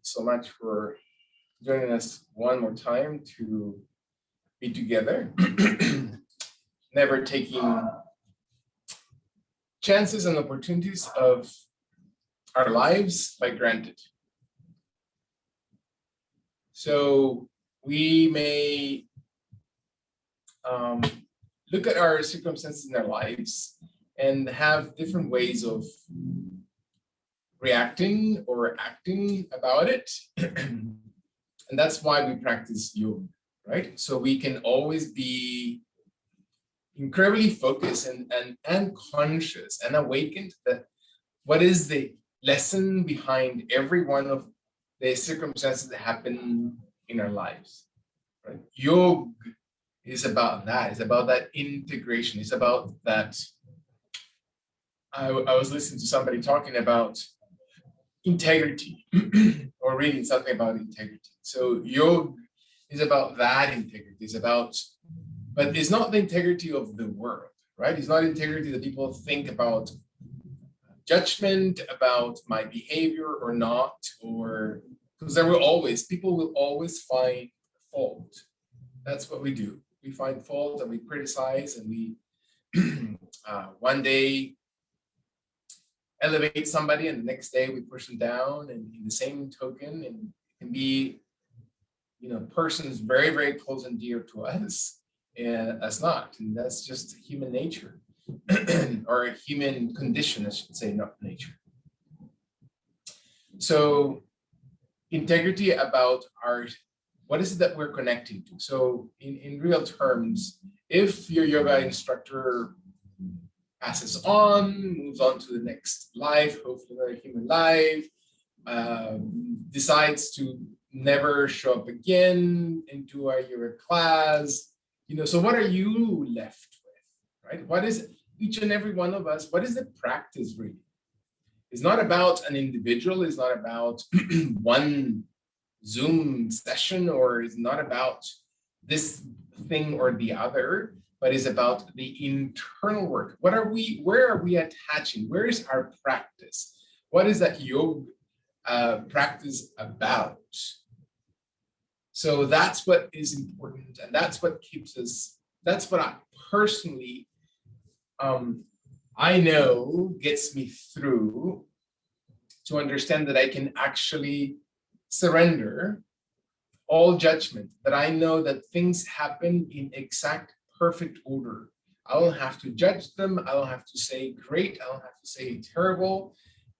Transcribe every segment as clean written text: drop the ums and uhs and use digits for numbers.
so much for joining us one more time to be together. Never taking chances and opportunities of our lives by granted. So we may look at our circumstances in our lives and have different ways of reacting or acting about it. And that's why we practice yoga, right? So we can always be incredibly focused and conscious and awakened that what is the lesson behind every one of the circumstances that happen in our lives, right? Yoga is about that. It's about that integration. It's about that. I was listening to somebody talking about integrity or reading something about integrity. So yoga is about that integrity. It's about, but it's not the integrity of the world, right? It's not integrity that people think about judgment about my behavior or not, or because people will always find fault. That's what we do. We find fault and we criticize and we one day elevate somebody and the next day we push them down, and in the same token, and it can be, persons very, very close and dear to us and us not, and that's just human nature. Or a human condition, I should say, not nature. So integrity about what is it that we're connecting to? So in real terms, if your yoga instructor passes on, moves on to the next life, hopefully another human life, decides to never show up again into a yoga class, so what are you left with, right? What is each and every one of us, what is the practice really? It's not about an individual, it's not about one Zoom session, or it's not about this thing or the other, but it's about the internal work. Where are we attaching? Where is our practice? What is that yoga practice about? So that's what is important, and that's what keeps us, that's what I personally I know gets me through to understand that I can actually surrender all judgment, that I know that things happen in exact perfect order. I don't have to judge them. I don't have to say great. I don't have to say terrible.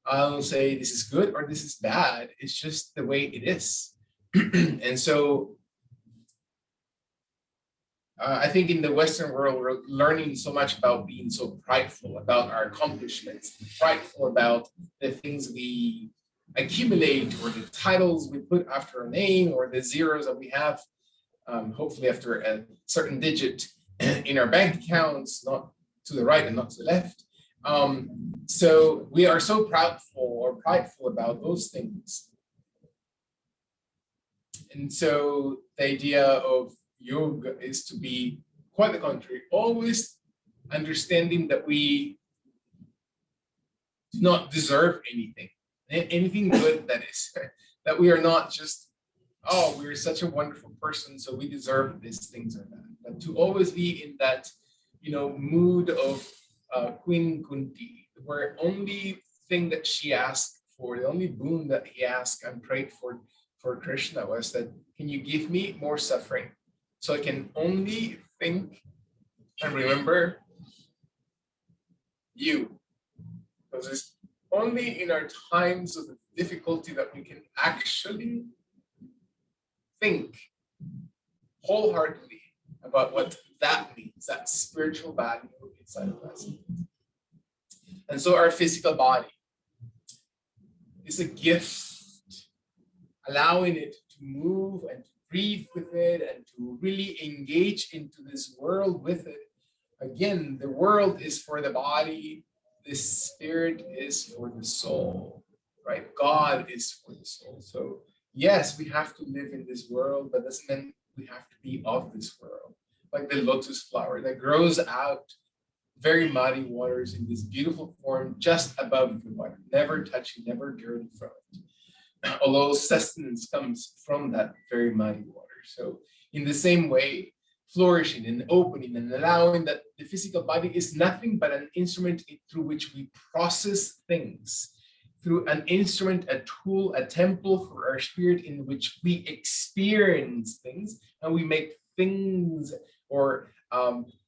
I don't say this is good or this is bad. It's just the way it is. And so I think in the Western world, we're learning so much about being so prideful about our accomplishments, prideful about the things we accumulate, or the titles we put after a name, or the zeros that we have, hopefully after a certain digit in our bank accounts, not to the right and not to the left. So we are so prideful about those things. And so the idea of yoga is to be quite the contrary, always understanding that we do not deserve anything good, that is, that we are not just, oh, we're such a wonderful person, so we deserve these things or that. But to always be in that, mood of Queen Kunti, where only thing that she asked for, the only boon that he asked and prayed for Krishna was that, can you give me more suffering? So I can only think and remember you. Because it's only in our times of difficulty that we can actually think wholeheartedly about what that means, that spiritual value inside of us. And so our physical body is a gift, allowing it to move and to breathe with it and to really engage into this world with it. Again, the world is for the body, the spirit is for the soul, right? God is for the soul. So yes, we have to live in this world, but doesn't mean we have to be of this world. Like the lotus flower that grows out very muddy waters in this beautiful form just above the water, never touching, never dirty from it. although sustenance comes from that very muddy water. So in the same way, flourishing and opening and allowing that the physical body is nothing but an instrument through which we process things, through an instrument, a tool, a temple for our spirit in which we experience things and we make things or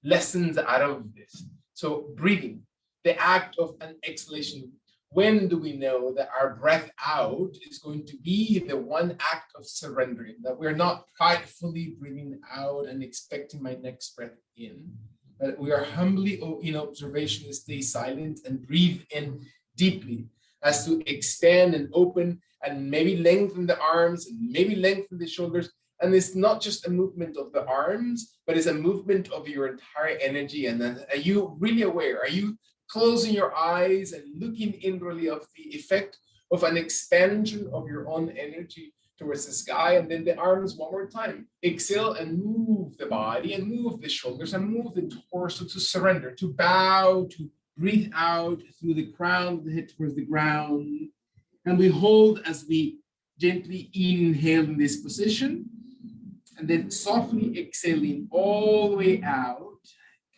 lessons out of this. So breathing, the act of an exhalation. When do we know that our breath out is going to be the one act of surrendering, that we're not pridefully breathing out and expecting my next breath in, but we are humbly in observation to stay silent and breathe in deeply as to expand and open and maybe lengthen the arms and maybe lengthen the shoulders. And it's not just a movement of the arms, but it's a movement of your entire energy. And then are you really aware? Are you closing your eyes and looking inwardly of the effect of an expansion of your own energy towards the sky? And then the arms one more time. Exhale and move the body and move the shoulders and move the torso to surrender, to bow, to breathe out through the crown of the head towards the ground. And we hold as we gently inhale in this position. And then softly exhaling all the way out,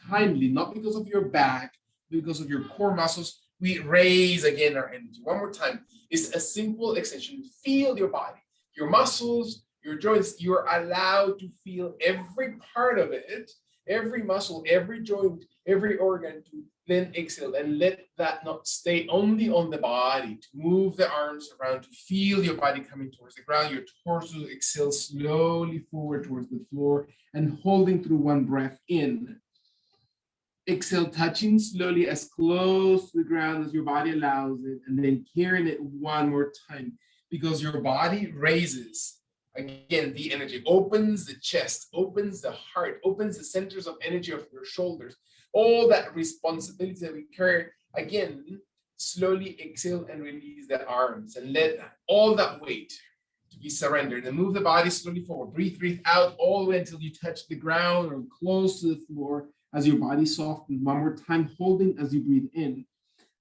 kindly, not because of your back, because of your core muscles, we raise again our energy. One more time. It's a simple extension. Feel your body, your muscles, your joints. You're allowed to feel every part of it, every muscle, every joint, every organ, to then exhale and let that not stay only on the body, to move the arms around, to feel your body coming towards the ground, your torso exhale slowly forward towards the floor and holding through one breath in. Exhale, touching slowly as close to the ground as your body allows it, and then carrying it one more time because your body raises. Again, the energy opens the chest, opens the heart, opens the centers of energy of your shoulders. All that responsibility that we carry, again, slowly exhale and release the arms and let all that weight to be surrendered and move the body slowly forward. Breathe out all the way until you touch the ground or close to the floor as your body softens. One more time, holding as you breathe in.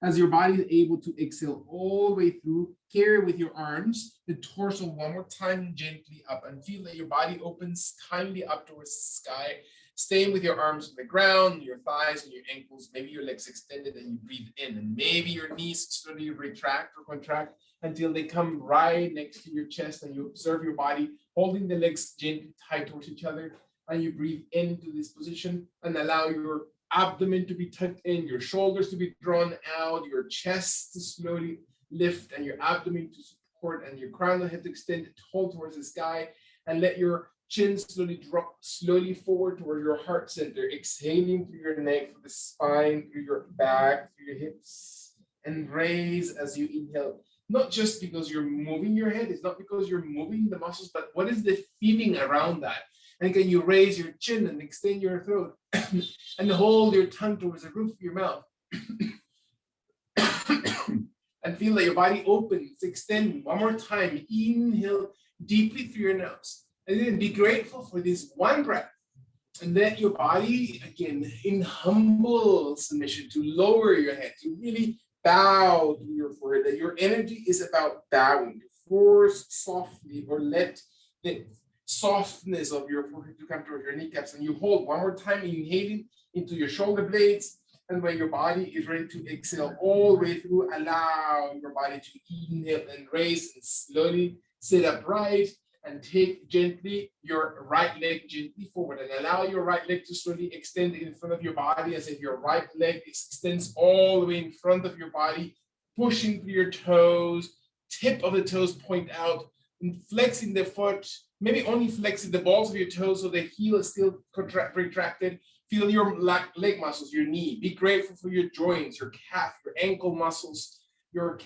As your body is able to exhale all the way through, carry with your arms, the torso one more time gently up and feel that your body opens kindly up towards the sky, staying with your arms on the ground, your thighs and your ankles, maybe your legs extended and you breathe in, and maybe your knees slowly retract or contract until they come right next to your chest and you observe your body holding the legs gently tight towards each other, and you breathe into this position and allow your abdomen to be tucked in, your shoulders to be drawn out, your chest to slowly lift and your abdomen to support and your crown of the head to extend to hold towards the sky, and let your chin slowly drop slowly forward toward your heart center, exhaling through your neck, through the spine, through your back, through your hips, and raise as you inhale. Not just because you're moving your head, it's not because you're moving the muscles, but what is the feeling around that? And can you raise your chin and extend your throat and hold your tongue towards the roof of your mouth? And feel that your body opens, extend one more time. Inhale deeply through your nose. And then be grateful for this one breath. And let your body, again, in humble submission, to lower your head, to really bow to your forehead. That your energy is about bowing. Force softly, or let the softness of your forehead to come towards your kneecaps, and you hold one more time, inhaling into your shoulder blades. And when your body is ready to exhale all the way through, allow your body to inhale and raise and slowly sit upright and take gently your right leg gently forward and allow your right leg to slowly extend in front of your body as if your right leg extends all the way in front of your body, pushing through your toes, tip of the toes point out, and flexing the foot, maybe only flexing the balls of your toes so the heel is still retracted. Feel your leg muscles, your knee. Be grateful for your joints, your calf, your ankle muscles, your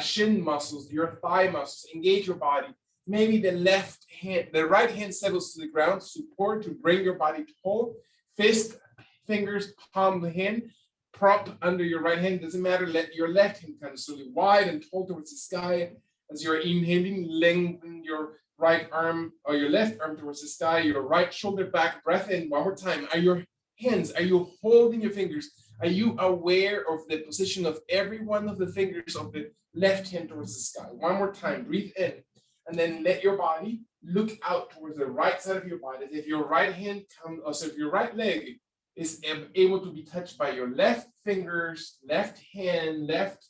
shin muscles, your thigh muscles. Engage your body. Maybe the right hand settles to the ground, support to bring your body tall. Fist, fingers, palm of the hand, prop under your right hand. Doesn't matter. Let your left hand kind of slowly wide and tall towards the sky. As you're inhaling, lengthen your right arm or your left arm towards the sky, your right shoulder back, breath in one more time. Are your hands, are you holding your fingers Are you aware of the position of every one of the fingers of the left hand towards the sky? One more time, breathe in, and then let your body look out towards the right side of your body. As if your right hand comes, or so if your right leg is able to be touched by your left fingers, left hand, left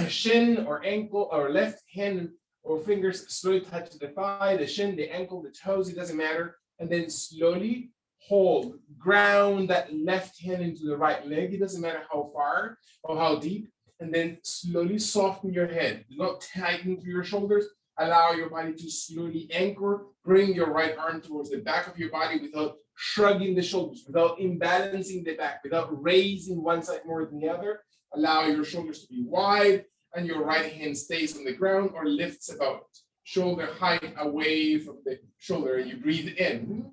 shin or ankle, or left hand or fingers slowly touch the thigh, the shin, the ankle, the toes, it doesn't matter. And then slowly hold, ground that left hand into the right leg. It doesn't matter how far or how deep. And then slowly soften your head. Do not tighten through your shoulders. Allow your body to slowly anchor. Bring your right arm towards the back of your body without shrugging the shoulders, without imbalancing the back, without raising one side more than the other. Allow your shoulders to be wide and your right hand stays on the ground or lifts about shoulder height away from the shoulder. You breathe in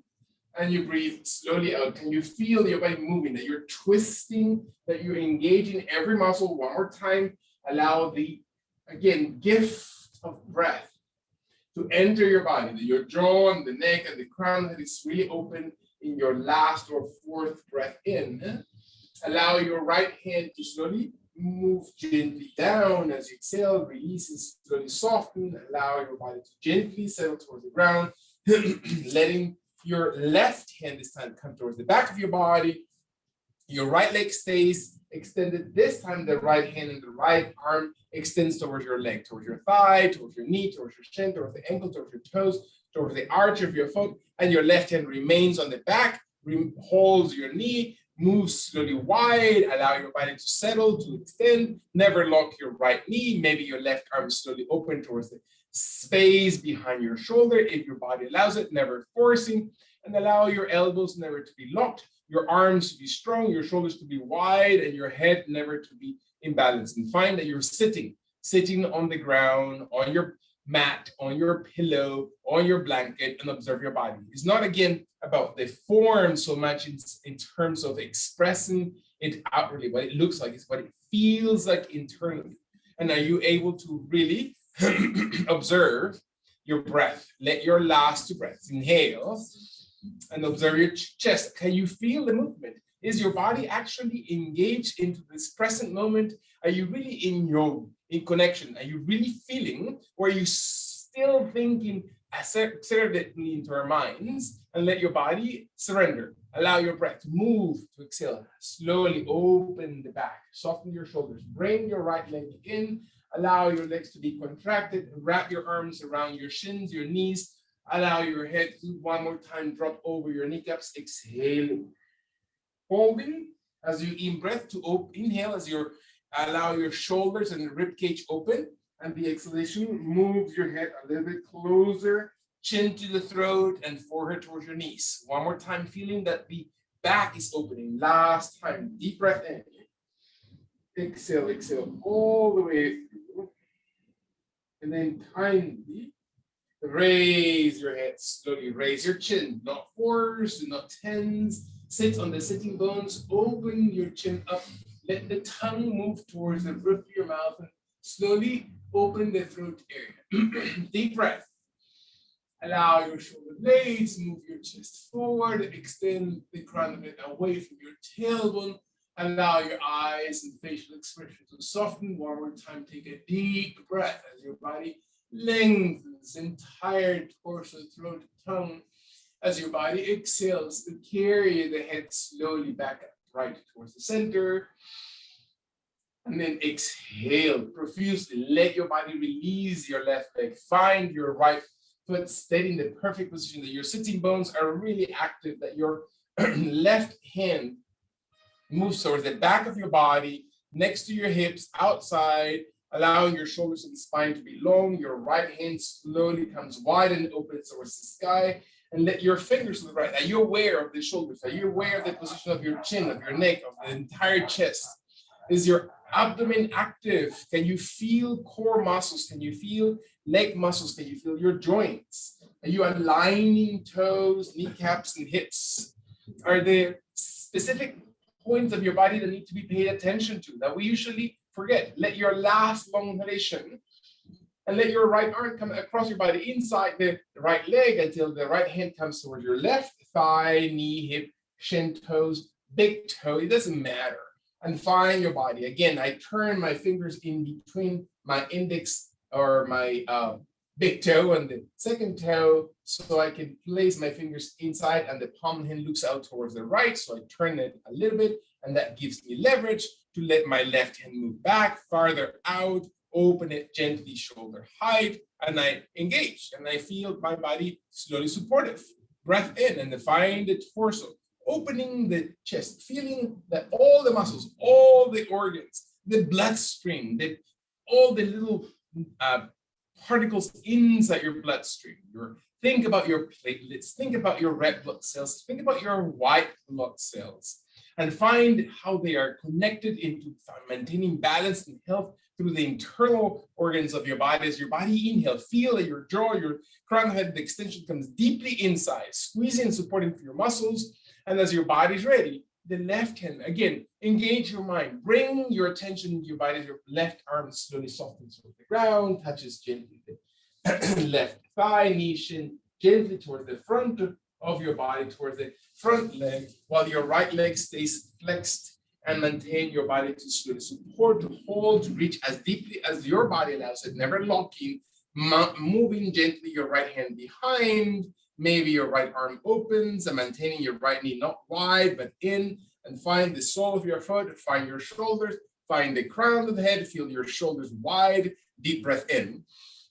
and you breathe slowly out. Can you feel your body moving, that you're twisting, that you're engaging every muscle? One more time. Allow the, again, gift of breath to enter your body, that your jaw and the neck and the crown that is really open in your last or fourth breath in. Allow your right hand to slowly move gently down as you exhale, release and slowly soften. Allow your body to gently settle towards the ground, letting your left hand this time come towards the back of your body. Your right leg stays extended. This time the right hand and the right arm extends towards your leg, towards your thigh, towards your knee, towards your shin, towards the ankle, towards your toes, towards the arch of your foot, and your left hand remains on the back, holds your knee, move slowly wide, allow your body to settle, to extend, never lock your right knee, maybe your left arm slowly open towards the space behind your shoulder, if your body allows it, never forcing, and allow your elbows never to be locked, your arms to be strong, your shoulders to be wide, and your head never to be imbalanced. And find that you're sitting on the ground, on your mat, on your pillow, on your blanket, and observe your body. It's not, again, about the form so much in terms of expressing it outwardly, what it looks like, it's what it feels like internally. And are you able to really observe your breath? Let your last two breaths inhale and observe your chest. Can you feel the movement? Is your body actually engaged into this present moment? Are you really in connection? Are you really feeling, or are you still thinking assertively into our minds? And let your body surrender. Allow your breath to move, to exhale. Slowly open the back, soften your shoulders, bring your right leg in, allow your legs to be contracted, wrap your arms around your shins, your knees, allow your head to one more time drop over your kneecaps, exhaling. Holding as you in breath to inhale as you allow your shoulders and the rib cage open, and the exhalation moves your head a little bit closer, chin to the throat and forehead towards your knees. One more time, feeling that the back is opening. Last time, deep breath in. Exhale, exhale all the way through. And then kindly raise your head slowly. Raise your chin, not force, do not tense. Sit on the sitting bones, open your chin up. Let the tongue move towards the roof of your mouth and slowly open the throat area. Deep breath. Allow your shoulder blades, move your chest forward, extend the crown of it away from your tailbone. Allow your eyes and facial expression to soften. One more time, take a deep breath as your body lengthens, entire torso, throat, tongue. As your body exhales, to carry the head slowly back up, right towards the center. And then exhale profusely. Let your body release your left leg. Find your right foot steady in the perfect position, that your sitting bones are really active, that your left hand moves towards the back of your body, next to your hips, outside, allowing your shoulders and spine to be long. Your right hand slowly comes wide and opens towards the sky. And let your fingers to the right. Are you aware of the shoulders? Are you aware of the position of your chin, of your neck, of the entire chest? Is your abdomen active? Can you feel core muscles? Can you feel leg muscles? Can you feel your joints? Are you aligning toes, kneecaps, and hips? Are there specific points of your body that need to be paid attention to that we usually forget? Let your last long inhalation and let your right arm come across your body inside the right leg until the right hand comes towards your left thigh, knee, hip, shin, toes, big toe. It doesn't matter. and find your body. Again, I turn my fingers in between my index or my big toe and the second toe, so I can place my fingers inside and the palm hand looks out towards the right. So I turn it a little bit, and that gives me leverage to let my left hand move back, farther out, open it gently, shoulder height, and I engage, and I feel my body slowly supportive. Breath in and find the torso, opening the chest, feeling that all the muscles, all the organs, the bloodstream, all the little particles inside your bloodstream. Think about your platelets, think about your red blood cells, think about your white blood cells, and find how they are connected into maintaining balance and health through the internal organs of your body. As your body inhale, feel that your jaw, your crown head, the extension comes deeply inside, squeezing and supporting through your muscles. And as your body's ready, the left hand, again, engage your mind. Bring your attention to your body. Your left arm slowly softens towards the ground, touches gently the left thigh, knee shin, gently towards the front of your body, towards the front leg, while your right leg stays flexed, and maintain your body to slowly support, to hold, to reach as deeply as your body allows it, never locking, moving gently your right hand behind. Maybe your right arm opens and maintaining your right knee not wide, but in, and find the sole of your foot, find your shoulders, find the crown of the head, feel your shoulders wide, deep breath in,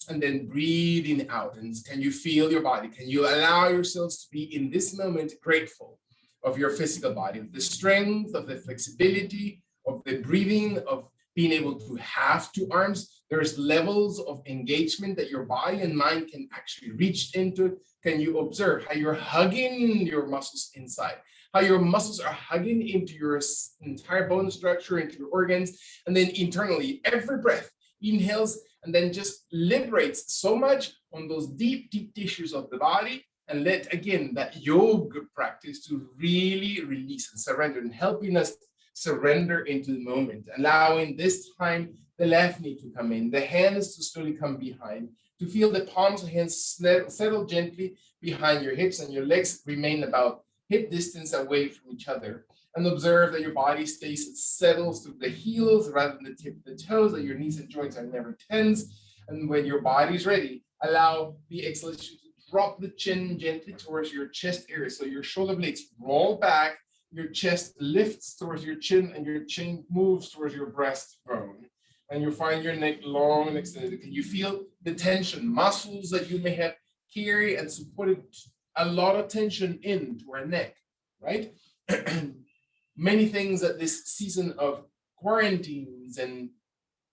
and then breathing out. And can you feel your body? Can you allow yourselves to be in this moment grateful of your physical body, of the strength, of the flexibility, of the breathing, of being able to have two arms? There's levels of engagement that your body and mind can actually reach into. Can you observe how you're hugging your muscles inside, how your muscles are hugging into your entire bone structure, into your organs, and then internally, every breath inhales and then just liberates so much on those deep, deep tissues of the body. And let, again, that yoga practice to really release and surrender, and helping us surrender into the moment, allowing this time the left knee to come in, the hands to slowly come behind, to feel the palms of hands settle gently behind your hips, and your legs remain about hip distance away from each other. And observe that your body stays, settles through the heels rather than the tip of the toes, that your knees and joints are never tense. And when your body's ready, allow the exhalation to drop the chin gently towards your chest area. So your shoulder blades roll back, your chest lifts towards your chin, and your chin moves towards your breastbone. And you find your neck long and extended. Can you feel the tension, muscles that you may have carried and supported a lot of tension into our neck, right? Many things that this season of quarantines and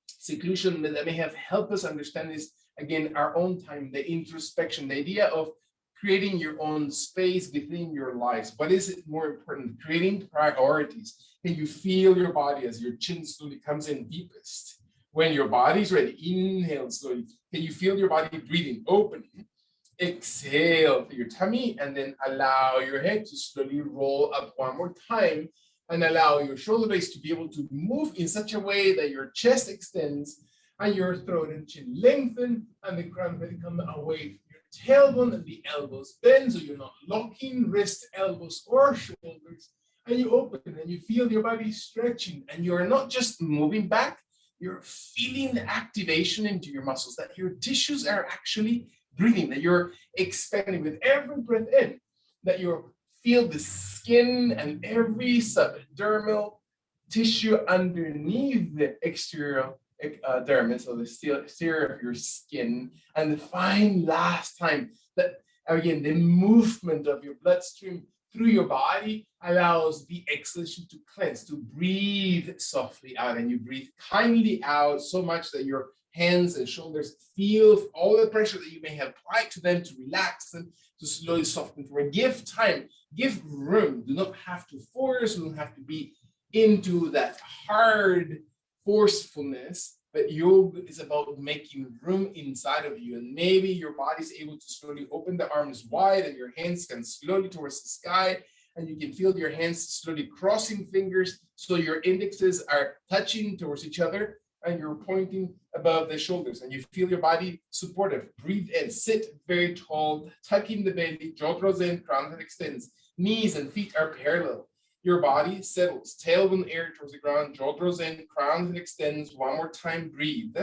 seclusion that may have helped us understand is, again, our own time, the introspection, the idea of creating your own space within your lives. What is it more important? Creating priorities. Can you feel your body as your chin slowly comes in deepest? When your body's ready, inhale slowly. Can you feel your body breathing, opening? Exhale through your tummy, and then allow your head to slowly roll up one more time, and allow your shoulder blades to be able to move in such a way that your chest extends and your throat and chin lengthen, and the crown will come away from your tailbone, and the elbows bend so you're not locking wrist, elbows, or shoulders. And you open and you feel your body stretching, and you're not just moving back, you're feeling the activation into your muscles, that your tissues are actually breathing, that you're expanding with every breath in, that you feel the skin and every subdermal tissue underneath the exterior dermis, or the exterior of your skin. And find last time that, again, the movement of your bloodstream through your body allows the exhalation to cleanse, to breathe softly out, and you breathe kindly out so much that your hands and shoulders feel all the pressure that you may have applied to them to relax them, to slowly soften through. Give time, give room. Do not have to force, do not have to be into that hard forcefulness, but yoga is about making room inside of you. And maybe your body's able to slowly open the arms wide, and your hands can slowly towards the sky, and you can feel your hands slowly crossing fingers so your indexes are touching towards each other, and you're pointing above the shoulders, and you feel your body supportive. Breathe in, sit very tall, tucking the belly, jaw draws in, crown head extends, knees and feet are parallel. your body settles. Tailbone air towards the ground, jaw draws in, crown extends. One more time, breathe.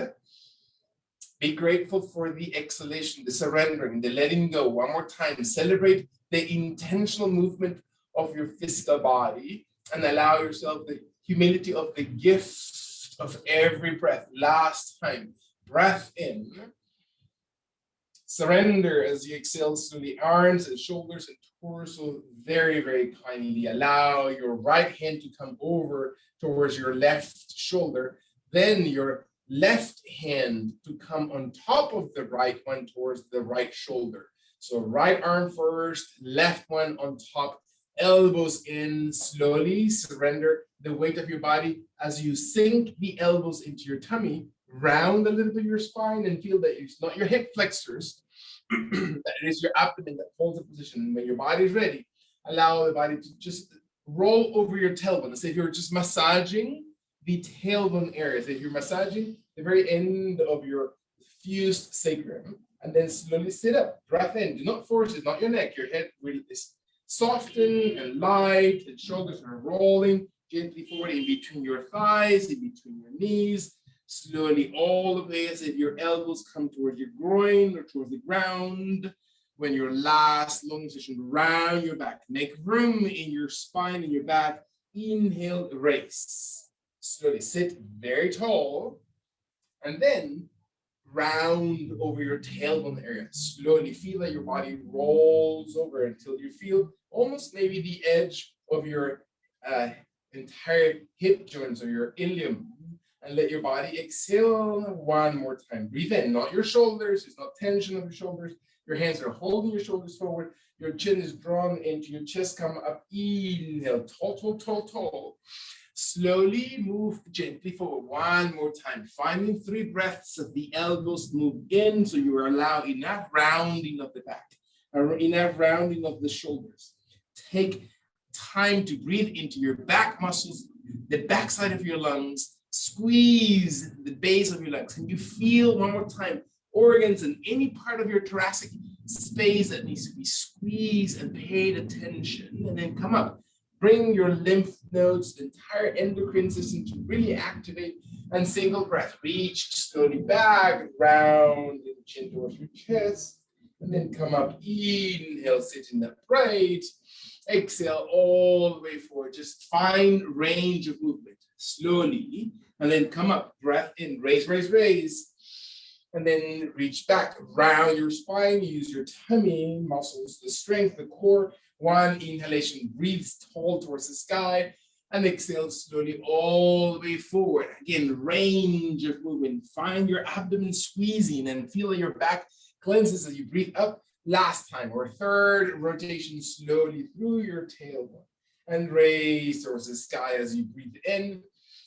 Be grateful for the exhalation, the surrendering, the letting go. One more time, celebrate the intentional movement of your physical body and allow yourself the humility of the gift of every breath. Last time, breath in. Surrender as you exhale through the arms and shoulders and torso very, very kindly. Allow your right hand to come over towards your left shoulder. Then your left hand to come on top of the right one towards the right shoulder. So right arm first, left one on top, elbows in, slowly surrender the weight of your body as you sink the elbows into your tummy, round a little bit your spine and feel that it's not your hip flexors, that it is your abdomen that holds the position. And when your body is ready, allow the body to just roll over your tailbone. As if you're just massaging the tailbone area. So if you're massaging the very end of your fused sacrum, and then slowly sit up, breath in. Do not force it, not your neck. Your head really is softened and light, and shoulders are rolling gently forward in between your thighs, in between your knees, slowly all the way as if your elbows come towards your groin or towards the ground. When your last long session, round your back, make room in your spine and your back. Inhale, raise. Slowly sit very tall, and then round over your tailbone area. Slowly feel that your body rolls over until you feel almost maybe the edge of your entire hip joints or your ilium. And let your body exhale one more time. Breathe in, not your shoulders. It's not tension of your shoulders. Your hands are holding your shoulders forward. Your chin is drawn into your chest. Come up. Inhale, tall, tall, tall, tall. Slowly move gently forward. One more time. Finding 3 breaths of the elbows move in, so you allow enough rounding of the back, enough rounding of the shoulders. Take time to breathe into your back muscles, the backside of your lungs. Squeeze the base of your lungs. And you feel one more time organs in any part of your thoracic space that needs to be squeezed and paid attention. And then come up. Bring your lymph nodes, the entire endocrine system to really activate, and single breath. Reach slowly back, round the chin towards your chest, and then come up. Inhale, sitting upright. Exhale all the way forward. Just find range of movement slowly, and then come up. Breath in, raise, raise, raise. And then reach back, round your spine, use your tummy muscles, the strength, the core. One inhalation, breathe tall towards the sky, and exhale slowly all the way forward. Again, range of movement. Find your abdomen squeezing and feel your back cleanses as you breathe up. Last time, or third rotation, slowly through your tailbone, and raise towards the sky as you breathe in.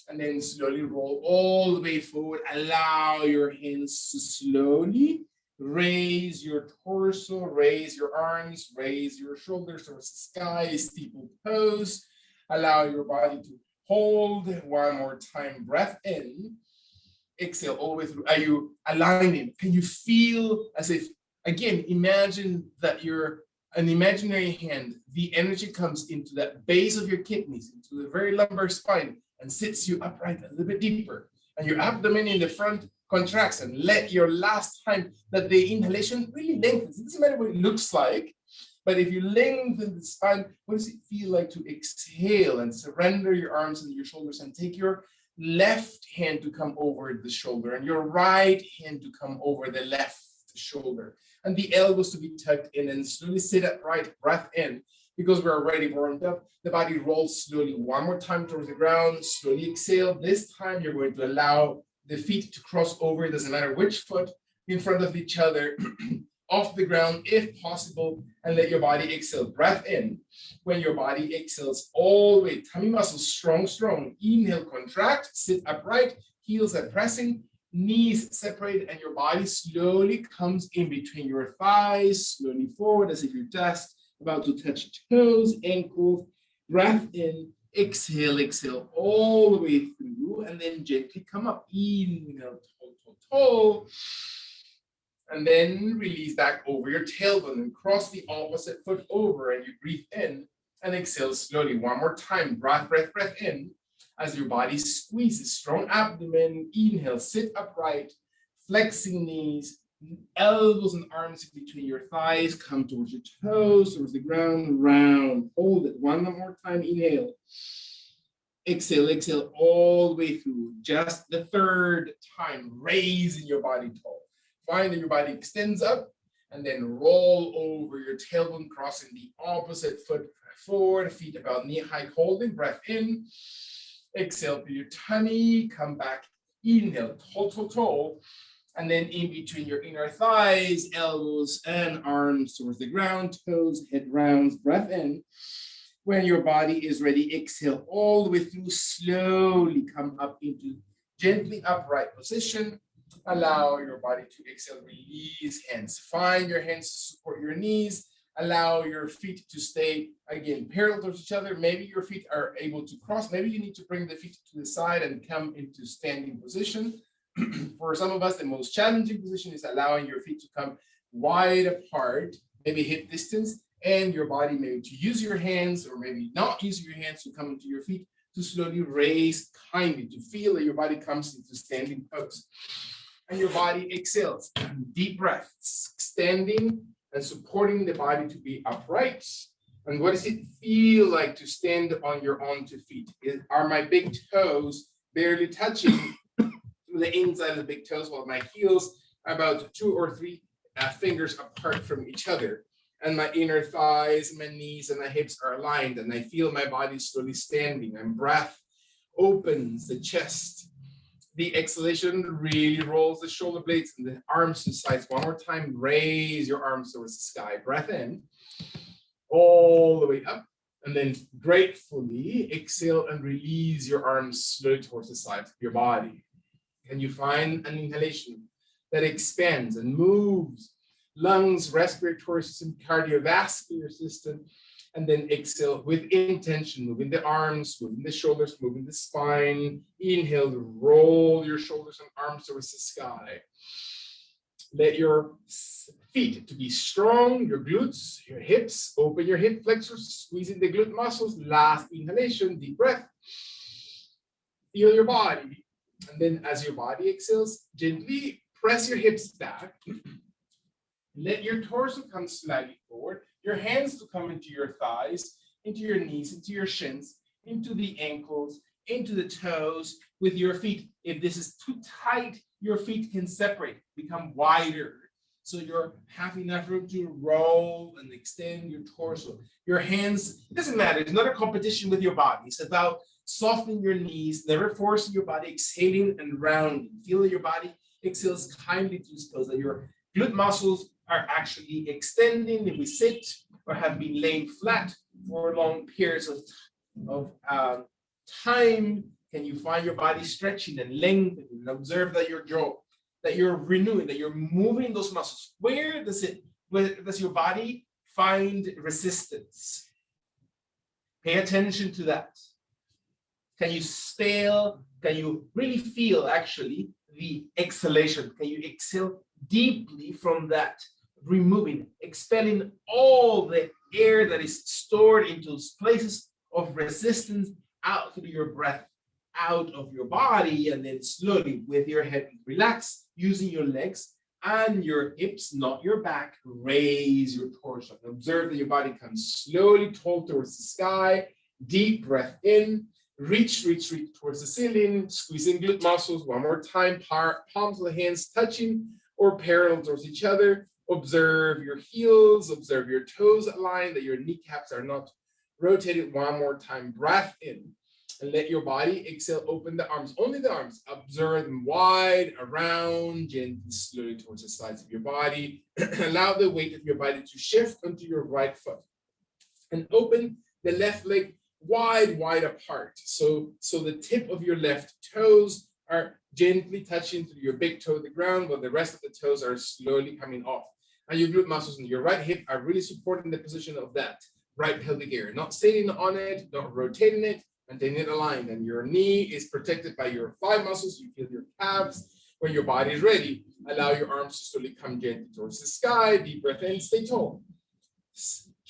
And then slowly roll all the way forward. Allow your hands to slowly raise your torso, raise your arms, raise your shoulders towards the sky, steeple pose. Allow your body to hold one more time. Breath in. Exhale all the way through. Are you aligning? Can you feel as if, again, imagine that you're an imaginary hand. The energy comes into that base of your kidneys, into the very lumbar spine, and sits you upright a little bit deeper. And your abdomen in the front contracts, and let your last time that the inhalation really lengthens. It doesn't matter what it looks like, but if you lengthen the spine, what does it feel like to exhale and surrender your arms and your shoulders and take your left hand to come over the shoulder and your right hand to come over the left shoulder, and the elbows to be tucked in, and slowly sit upright, breath in. Because we're already warmed up, the body rolls slowly one more time towards the ground, slowly exhale. This time you're going to allow the feet to cross over, it doesn't matter which foot, in front of each other, off the ground if possible, and let your body exhale. Breath in. When your body exhales all the way, tummy muscles strong, strong. Inhale, contract, sit upright, heels are pressing, knees separate, and your body slowly comes in between your thighs, slowly forward as if you're just about to touch toes, ankles. Breath in, exhale, exhale all the way through, and then gently come up. Inhale, toe, toe, toe. And then release back over your tailbone and cross the opposite foot over, and you breathe in And exhale slowly. One more time. Breath in. As your body squeezes, strong abdomen. Inhale, sit upright, flexing knees, elbows and arms in between your thighs. Come towards your toes, towards the ground, round. Hold it. One more time. Inhale. Exhale all the way through. Just the third time, raising your body tall. Find that your body extends up and then roll over your tailbone, crossing the opposite foot forward, feet about knee height, holding. Breath in. Exhale through your tummy, come back. Inhale, tall. And then in between your inner thighs, elbows and arms towards the ground, toes, head rounds. Breath in. When your body is ready, exhale all the way through, slowly come up into gently upright position. Allow your body to exhale, release hands. Find your hands to support your knees. Allow your feet to stay, again, parallel to each other. Maybe your feet are able to cross. Maybe you need to bring the feet to the side and come into standing position. For some of us, the most challenging position is allowing your feet to come wide apart, maybe hip distance, and your body maybe to use your hands or maybe not using your hands to come into your feet, to slowly raise kindly, to feel that your body comes into standing pose. And your body exhales. Deep breaths, extending and supporting the body to be upright. And what does it feel like to stand on your own 2 feet? Are my big toes barely touching the inside of the big toes, while my heels are about 2 or 3 fingers apart from each other? And my inner thighs, my knees, and my hips are aligned, and I feel my body slowly standing, and breath opens the chest. The exhalation really rolls the shoulder blades and the arms to the sides. One more time, raise your arms towards the sky. Breath in, all the way up, and then gratefully exhale and release your arms slowly towards the sides of your body. Can you find an inhalation that expands and moves lungs, respiratory system, cardiovascular system, and then exhale with intention, moving the arms, moving the shoulders, moving the spine. Inhale, roll your shoulders and arms towards the sky. Let your feet to be strong, your glutes, your hips, open your hip flexors, squeezing the glute muscles. Last inhalation, deep breath. Feel your body. And then as your body exhales, gently press your hips back. Let your torso come slightly forward, your hands to come into your thighs, into your knees, into your shins, into the ankles, into the toes with your feet. If this is too tight, your feet can separate, become wider. So you have enough room to roll and extend your torso. Your hands, it doesn't matter. It's not a competition with your body. It's about softening your knees, never forcing your body, exhaling and rounding. Feel that your body exhales kindly to this pose, that your glute muscles are actually extending. If we sit or have been laying flat for long periods of time, can you find your body stretching and lengthening and observe that your jaw, that you're renewing, that you're moving those muscles? Where does your body find resistance? Pay attention to that. Can you really feel actually the exhalation? Can you exhale deeply from that, removing, expelling all the air that is stored into places of resistance out through your breath, out of your body, and then slowly with your head relax, using your legs and your hips, not your back, raise your torso. And observe that your body comes slowly tall towards the sky. Deep breath in, reach towards the ceiling, squeezing glute muscles. One more time, palms of the hands touching or parallel towards each other. Observe your heels, observe your toes aligned, that your kneecaps are not rotated. One more time, breath in, and let your body exhale, open the arms, only the arms. Observe them wide, around, gently, slowly towards the sides of your body. Allow the weight of your body to shift onto your right foot. And open the left leg wide apart. So the tip of your left toes are gently touching to your big toe to the ground, while the rest of the toes are slowly coming off. And your glute muscles in your right hip are really supporting the position of that right pelvic area, not sitting on it, not rotating it, maintaining it aligned. And your knee is protected by your thigh muscles. You feel your calves. When your body is ready, allow your arms to slowly come gently towards the sky. Deep breath in, stay tall.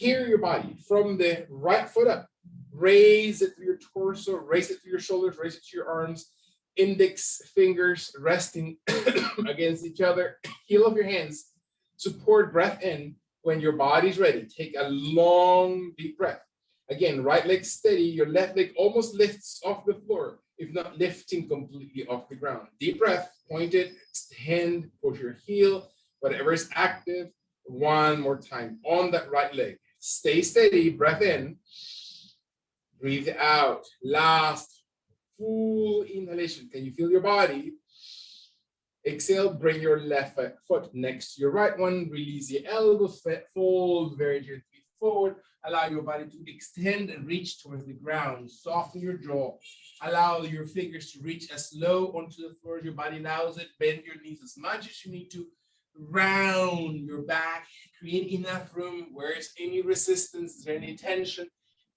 Carry your body from the right foot up. Raise it to your torso, raise it to your shoulders, raise it to your arms. Index fingers resting against each other. Heel of your hands. Support breath in. When your body's ready, take a long, deep breath. Again, right leg steady. Your left leg almost lifts off the floor, if not lifting completely off the ground. Deep breath, point it, extend, push your heel, whatever is active. One more time on that right leg. Stay steady, breath in, breathe out. Last full inhalation. Can you feel your body? Exhale, bring your left foot next to your right one. Release the elbow, fold very gently forward. Allow your body to extend and reach towards the ground. Soften your jaw. Allow your fingers to reach as low onto the floor as your body allows it. Bend your knees as much as you need to. Round your back. Create enough room. Where is any resistance? Is there any tension?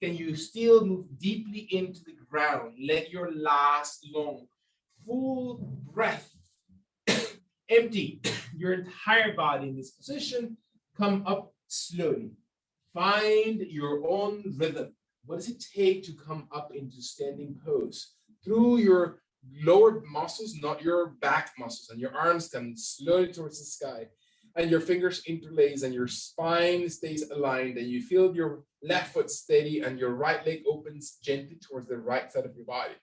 Can you still move deeply into the ground? Let your last long, full breath empty your entire body in this position. Come up slowly. Find your own rhythm. What does it take to come up into standing pose? Through your lower muscles, not your back muscles, and your arms come slowly towards the sky, and your fingers interlace, and your spine stays aligned, and you feel your left foot steady, and your right leg opens gently towards the right side of your body.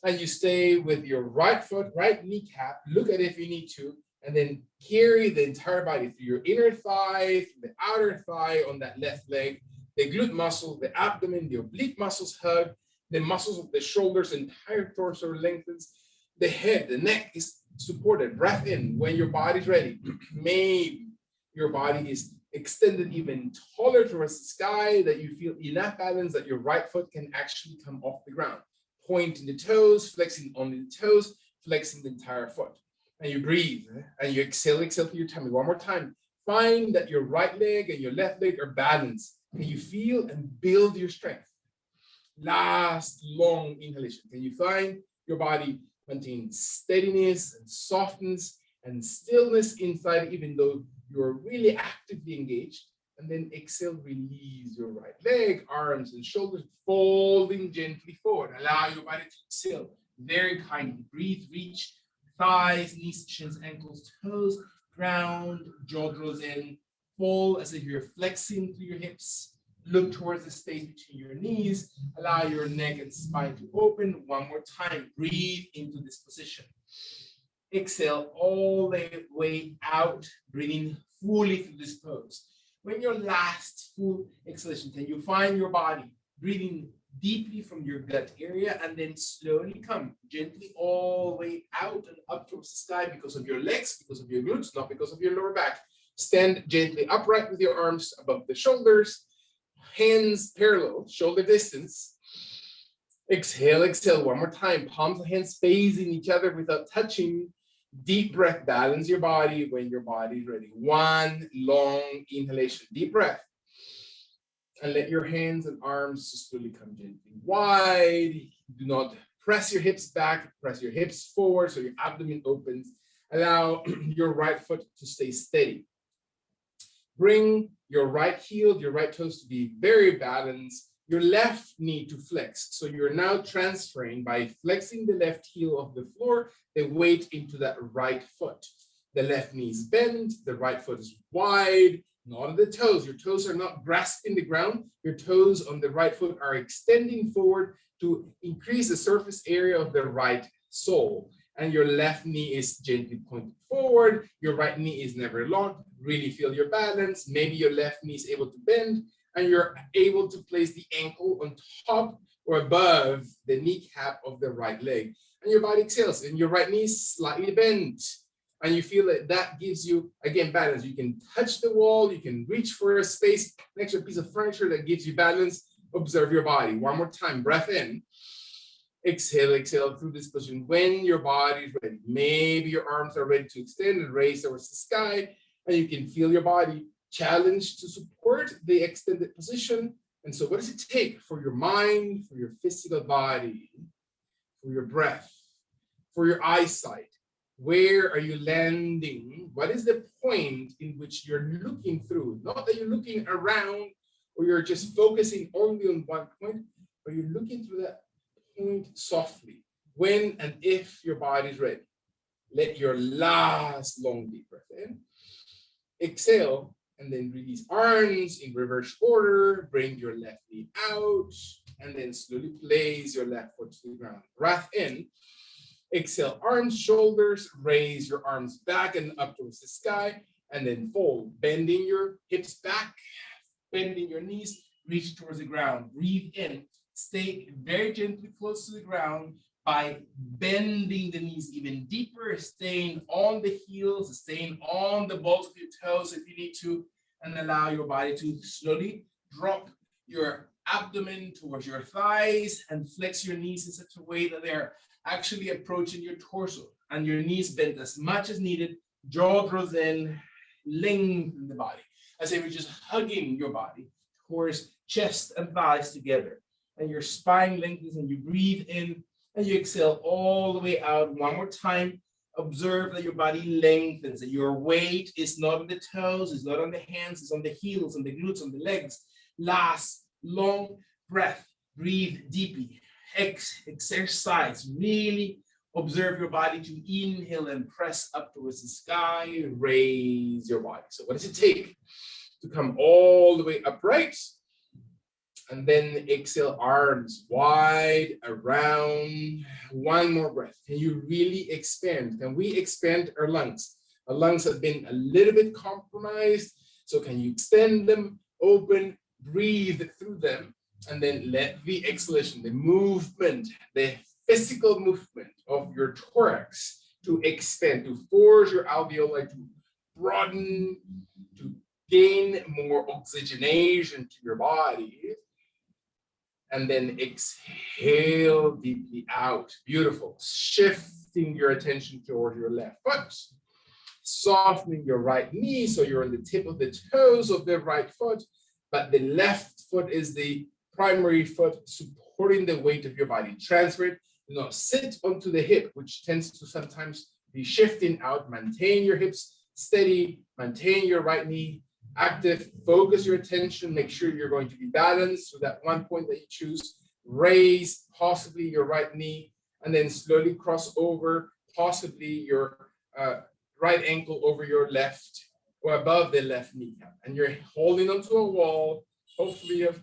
And you stay with your right foot, right kneecap, look at it if you need to, and then carry the entire body through your inner thigh, through the outer thigh on that left leg, the glute muscle, the abdomen, the oblique muscles hug, the muscles of the shoulders, entire torso lengthens, the head, the neck is supported. Breath in when your body's ready. Maybe your body is extended even taller towards the sky, that you feel enough balance that your right foot can actually come off the ground. Pointing the toes, flexing only the toes, flexing the entire foot. And you breathe and you exhale through your tummy. One more time. Find that your right leg and your left leg are balanced. Can you feel and build your strength? Last long inhalation. Can you find your body maintain steadiness and softness and stillness inside, even though you're really actively engaged? And then exhale, release your right leg, arms and shoulders, folding gently forward. Allow your body to exhale very kindly. Breathe, reach, thighs, knees, shins, ankles, toes, ground, jaw draws in, fold as if you're flexing through your hips. Look towards the space between your knees. Allow your neck and spine to open. One more time, breathe into this position. Exhale all the way out, breathing fully through this pose. When your last full exhalation, can you find your body breathing deeply from your gut area and then slowly come gently all the way out and up towards the sky because of your legs, because of your glutes, not because of your lower back. Stand gently upright with your arms above the shoulders, hands parallel, shoulder distance. Exhale, exhale one more time. Palms of hands facing each other without touching. Deep breath, balance your body when your body is ready. One long inhalation, deep breath. And let your hands and arms slowly come gently wide. Do not press your hips back, press your hips forward so your abdomen opens. Allow your right foot to stay steady. Bring your right heel, your right toes to be very balanced. Your left knee to flex. So you're now transferring by flexing the left heel of the floor, the weight into that right foot. The left knee is bent, the right foot is wide, not on the toes. Your toes are not grasping the ground. Your toes on the right foot are extending forward to increase the surface area of the right sole. And your left knee is gently pointed forward. Your right knee is never locked. Really feel your balance. Maybe your left knee is able to bend and you're able to place the ankle on top or above the kneecap of the right leg. And your body exhales and your right knee is slightly bent. And you feel that that gives you, again, balance. You can touch the wall. You can reach for a space next to a piece of furniture that gives you balance. Observe your body. One more time, breath in. Exhale, exhale through this position. When your body is ready, maybe your arms are ready to extend and raise towards the sky, and you can feel your body challenged to support the extended position. And so what does it take for your mind, for your physical body, for your breath, for your eyesight? Where are you landing? What is the point in which you're looking through? Not that you're looking around or you're just focusing only on one point, but you're looking through that point softly. When and if your body's ready, let your last long deep breath in. Exhale, and then release arms in reverse order. Bring your left knee out, and then slowly place your left foot to the ground. Breath in. Exhale, arms, shoulders, raise your arms back and up towards the sky, and then fold, bending your hips back, bending your knees, reach towards the ground. Breathe in. Stay very gently close to the ground by bending the knees even deeper, staying on the heels, staying on the balls of your toes if you need to, and allow your body to slowly drop your abdomen towards your thighs and flex your knees in such a way that they're actually approaching your torso, and your knees bent as much as needed, jaw draws in, lengthen the body, as if you're just hugging your body towards chest and thighs together, and your spine lengthens, and you breathe in, and you exhale all the way out. One more time. Observe that your body lengthens, that your weight is not on the toes, it's not on the hands, it's on the heels, on the glutes, on the legs. Last long breath. Breathe deeply. Exercise. Really observe your body to inhale and press up towards the sky. Raise your body. So what does it take to come all the way upright? And then exhale, arms wide around. One more breath. Can you really expand? Can we expand our lungs? Our lungs have been a little bit compromised. So can you extend them, open, breathe through them, and then let the exhalation, the movement, the physical movement of your thorax to expand, to force your alveoli to broaden, to gain more oxygenation to your body. And then exhale deeply out. Beautiful. Shifting your attention toward your left foot. Softening your right knee so you're on the tip of the toes of the right foot, but the left foot is the primary foot supporting the weight of your body. Transfer it, do not sit onto the hip, which tends to sometimes be shifting out. Maintain your hips steady, maintain your right knee active, focus your attention, make sure you're going to be balanced with that one point that you choose. Raise possibly your right knee, and then slowly cross over possibly your right ankle over your left or above the left kneecap. And you're holding onto a wall. Hopefully you have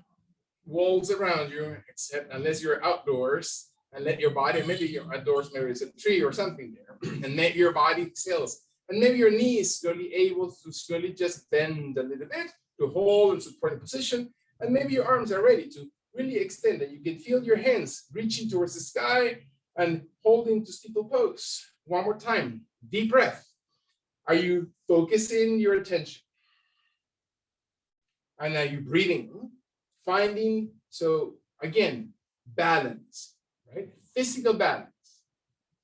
walls around you, except unless you're outdoors, and let your body, maybe you're outdoors, maybe it's a tree or something there, and let your body exhales. And maybe your knee is slowly able to slowly just bend a little bit to hold and support the position. And maybe your arms are ready to really extend, and you can feel your hands reaching towards the sky and holding to steeple pose. One more time, deep breath. Are you focusing your attention? And are you breathing? Finding, so again, balance, right? Physical balance.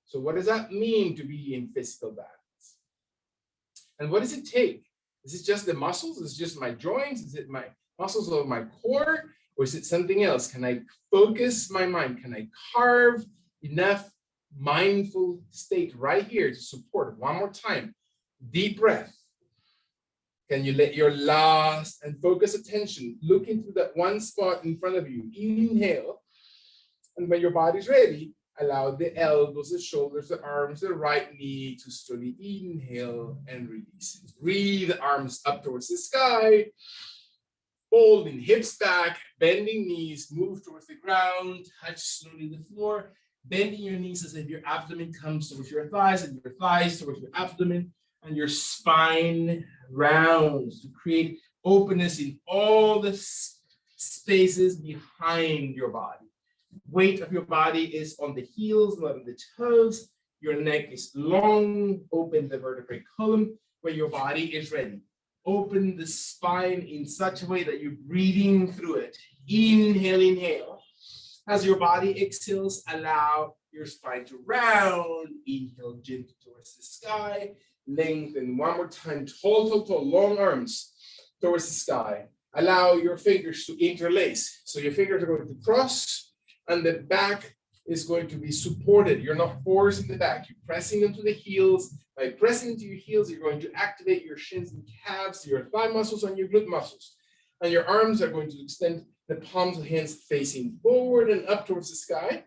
So what does that mean to be in physical balance? And what does it take? Is it just the muscles? Is it just my joints? Is it my muscles of my core? Or is it something else? Can I focus my mind? Can I carve enough mindful state right here to support? One more time. Deep breath. Can you let your last and focus attention look into that one spot in front of you? Inhale. And when your body's ready, allow the elbows, the shoulders, the arms, the right knee to slowly inhale and release. Breathe, arms up towards the sky. Folding hips back, bending knees, move towards the ground, touch slowly the floor, bending your knees as if your abdomen comes towards your thighs and your thighs towards your abdomen, and your spine rounds to create openness in all the spaces behind your body. Weight of your body is on the heels, not on the toes. Your neck is long. Open the vertebrae column where your body is ready. Open the spine in such a way that you're breathing through it. Inhale, inhale. As your body exhales, allow your spine to round. Inhale gently towards the sky. Lengthen one more time. Tall, long arms towards the sky. Allow your fingers to interlace. So your fingers are going to cross, and the back is going to be supported. You're not forcing the back. You're pressing into the heels. By pressing into your heels, you're going to activate your shins and calves, your thigh muscles, and your glute muscles. And your arms are going to extend the palms of the hands facing forward and up towards the sky.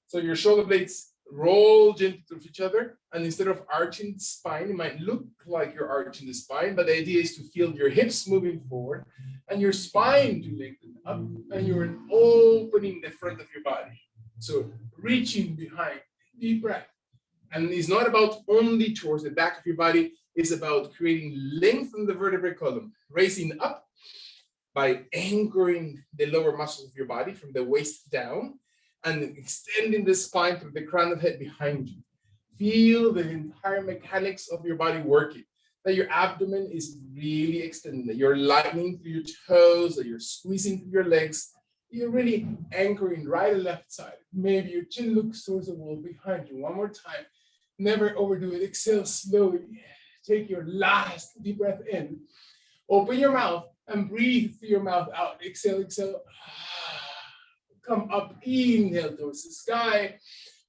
So your shoulder blades roll gently towards each other. And instead of arching the spine, it might look like you're arching the spine, but the idea is to feel your hips moving forward and your spine to lengthen up, and you're opening the front of your body. So reaching behind, deep breath. And it's not about only towards the back of your body, it's about creating length in the vertebrae column, raising up by anchoring the lower muscles of your body from the waist down and extending the spine through the crown of the head behind you. Feel the entire mechanics of your body working, that your abdomen is really extended, that you're lightening through your toes, that you're squeezing through your legs. You're really anchoring right and left side. Maybe your chin looks towards the wall behind you. One more time. Never overdo it. Exhale slowly. Take your last deep breath in. Open your mouth and breathe through your mouth out. Exhale, exhale. Come up, inhale towards the sky.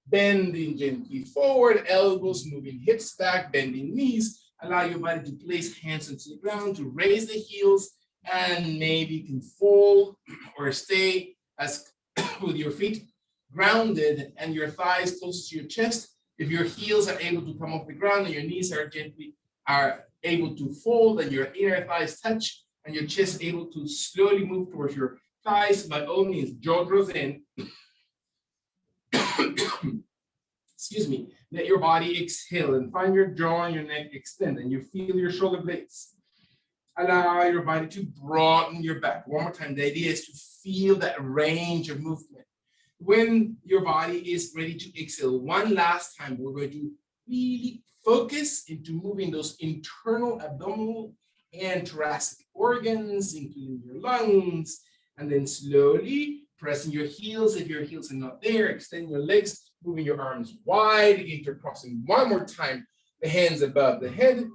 Bending gently forward, elbows moving hips back, bending knees. Allow your body to place hands into the ground, to raise the heels, and maybe you can fold or stay as with your feet grounded and your thighs close to your chest. If your heels are able to come off the ground and your knees are able to fold and your inner thighs touch and your chest able to slowly move towards your thighs, by all means, jaw draws in. Excuse me. Let your body exhale and find your jaw and your neck extend and you feel your shoulder blades. Allow your body to broaden your back. One more time. The idea is to feel that range of movement. When your body is ready to exhale, one last time, we're going to really focus into moving those internal abdominal and thoracic organs, including your lungs, and then slowly pressing your heels. If your heels are not there, extend your legs, moving your arms wide, intercrossing one more time, the hands above the head,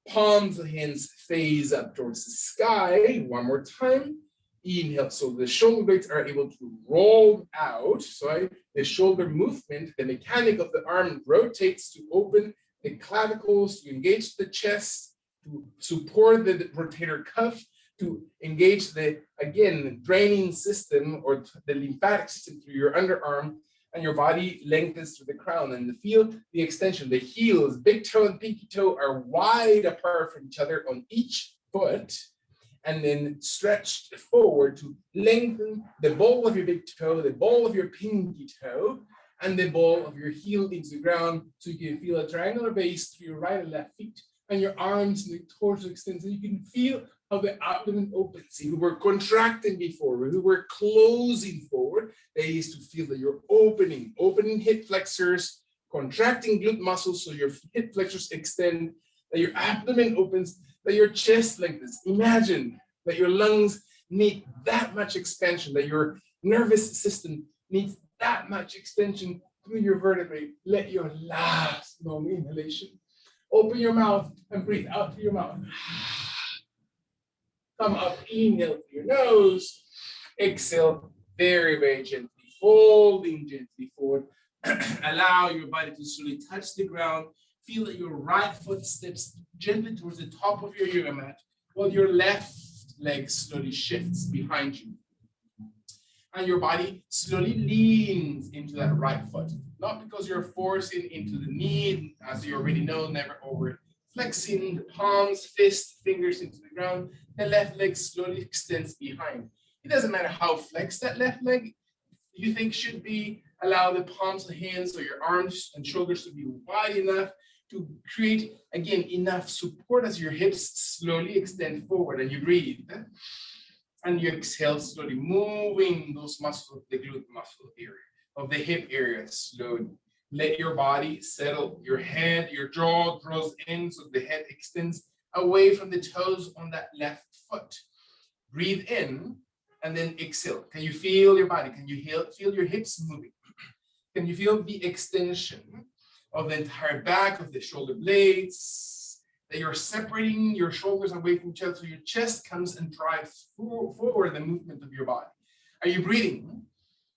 palms of the hands face up towards the sky. One more time. Inhale, so the shoulder blades are able to roll out. So the shoulder movement, the mechanic of the arm rotates to open the clavicles, to engage the chest, to support the rotator cuff, to engage the, again, draining system or the lymphatic system through your underarm, and your body lengthens to the crown. And feel the extension. The heels, big toe and pinky toe, are wide apart from each other on each foot, and then stretched forward to lengthen the ball of your big toe, the ball of your pinky toe, and the ball of your heel into the ground, so you can feel a triangular base through your right and left feet, and your arms and the torso extend, so you can feel how the abdomen opens. See, we were contracting before, we were closing forward. The idea is to feel that you're opening hip flexors, contracting glute muscles, so your hip flexors extend, that your abdomen opens, that your chest lengthens. Imagine that your lungs need that much expansion, that your nervous system needs that much extension through your vertebrae. Let your last long inhalation. Open your mouth and breathe out through your mouth. Come up, inhale through your nose. Exhale very, very gently, folding gently forward. Allow your body to slowly touch the ground. Feel that your right foot steps gently towards the top of your yoga mat, while your left leg slowly shifts behind you. And your body slowly leans into that right foot. Not because you're forcing into the knee, as you already know, never over flexing the palms, fists, fingers into the ground. The left leg slowly extends behind. It doesn't matter how flexed that left leg you think should be. Allow the palms of the hands or your arms and shoulders to be wide enough to create, again, enough support as your hips slowly extend forward and you breathe. And you exhale slowly, moving those muscles of the glute muscle area, of the hip area slowly. Let your body settle. Your head, your jaw draws in so the head extends away from the toes on that left foot. Breathe in and then exhale. Can you feel your body? Can you feel your hips moving? Can you feel the extension of the entire back of the shoulder blades? That you're separating your shoulders away from each other so your chest comes and drives forward the movement of your body. Are you breathing?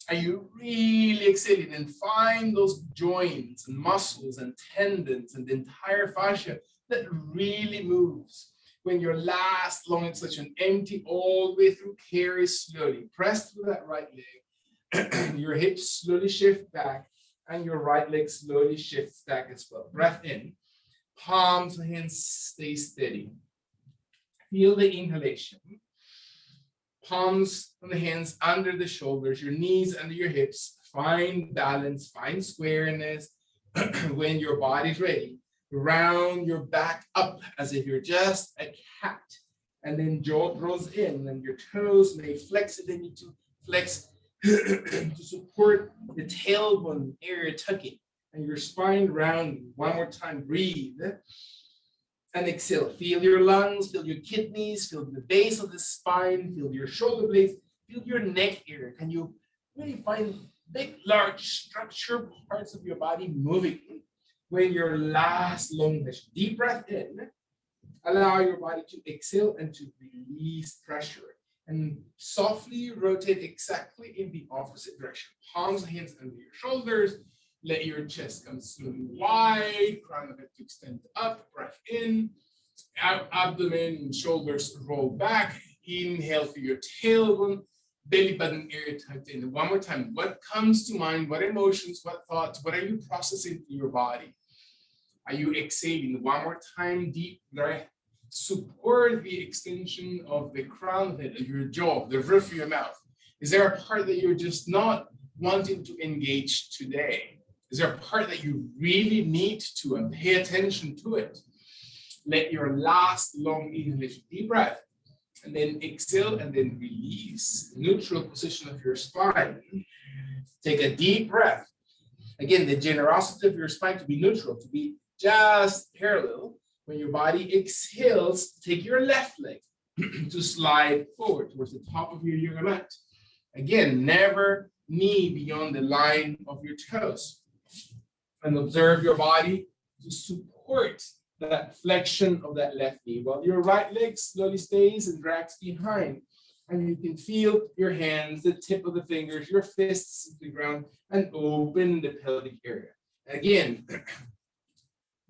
Are you really exhaling? And find those joints and muscles and tendons and the entire fascia that really moves. When your last long extension, empty all the way through, carry slowly. Press through that right leg. Your hips slowly shift back, and your right leg slowly shifts back as well. Breath in. Palms of hands stay steady. Feel the inhalation. Palms of the hands under the shoulders, your knees under your hips. Find balance, find squareness. When your body's ready, round your back up as if you're just a cat. And then jaw draws in, and your toes may flex if they need to flex to support the tailbone area tucking, and your spine rounding. One more time, breathe. And exhale. Feel your lungs, feel your kidneys, feel the base of the spine, feel your shoulder blades, feel your neck area. Can you really find big, large structure parts of your body moving? When your last long deep breath in, allow your body to exhale and to release pressure. And softly rotate exactly in the opposite direction. Palms, hands under your shoulders. Let your chest come slowly wide, crown of it to extend up, breath in, abdomen and shoulders roll back, inhale through your tailbone, belly button area tucked in. One more time, what comes to mind, what emotions, what thoughts, what are you processing through your body? Are you exhaling? One more time, deep breath. Support the extension of the crown of it, of your jaw, the roof of your mouth. Is there a part that you're just not wanting to engage today? Is there a part that you really need to pay attention to it? Let your last long inhalation, deep breath, and then exhale and then release. Neutral position of your spine. Take a deep breath. Again, the generosity of your spine to be neutral, to be just parallel. When your body exhales, take your left leg to slide forward towards the top of your yoga mat. Again, never knee beyond the line of your toes. And observe your body to support that flexion of that left knee while your right leg slowly stays and drags behind. And you can feel your hands, the tip of the fingers, your fists to the ground, and open the pelvic area. Again,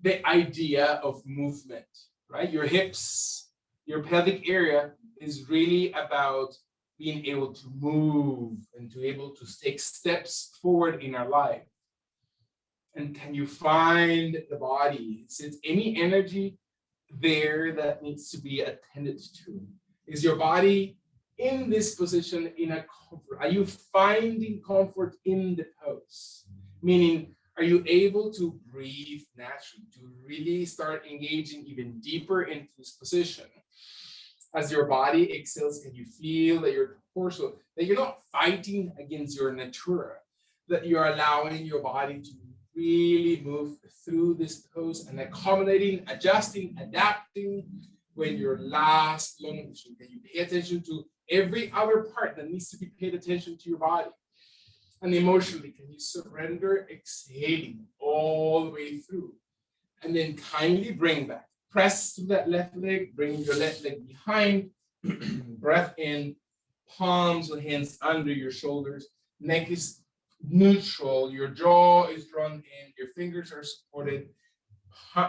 the idea of movement, right? Your hips, your pelvic area is really about being able to move and to able to take steps forward in our life. And can you find the body? Is any energy there that needs to be attended to? Is your body in this position in a comfort? Are you finding comfort in the pose? Meaning, are you able to breathe naturally, to really start engaging even deeper into this position? As your body exhales, can you feel that your torso, that you're not fighting against your natura, that you're allowing your body to really move through this pose and accommodating, adjusting, adapting when your last long position? Can you pay attention to every other part that needs to be paid attention to your body? And emotionally, can you surrender, exhaling all the way through? And then kindly bring back. Press to that left leg, bring your left leg behind. Breath in, palms of hands under your shoulders. Neck is neutral, your jaw is drawn in, your fingers are supported,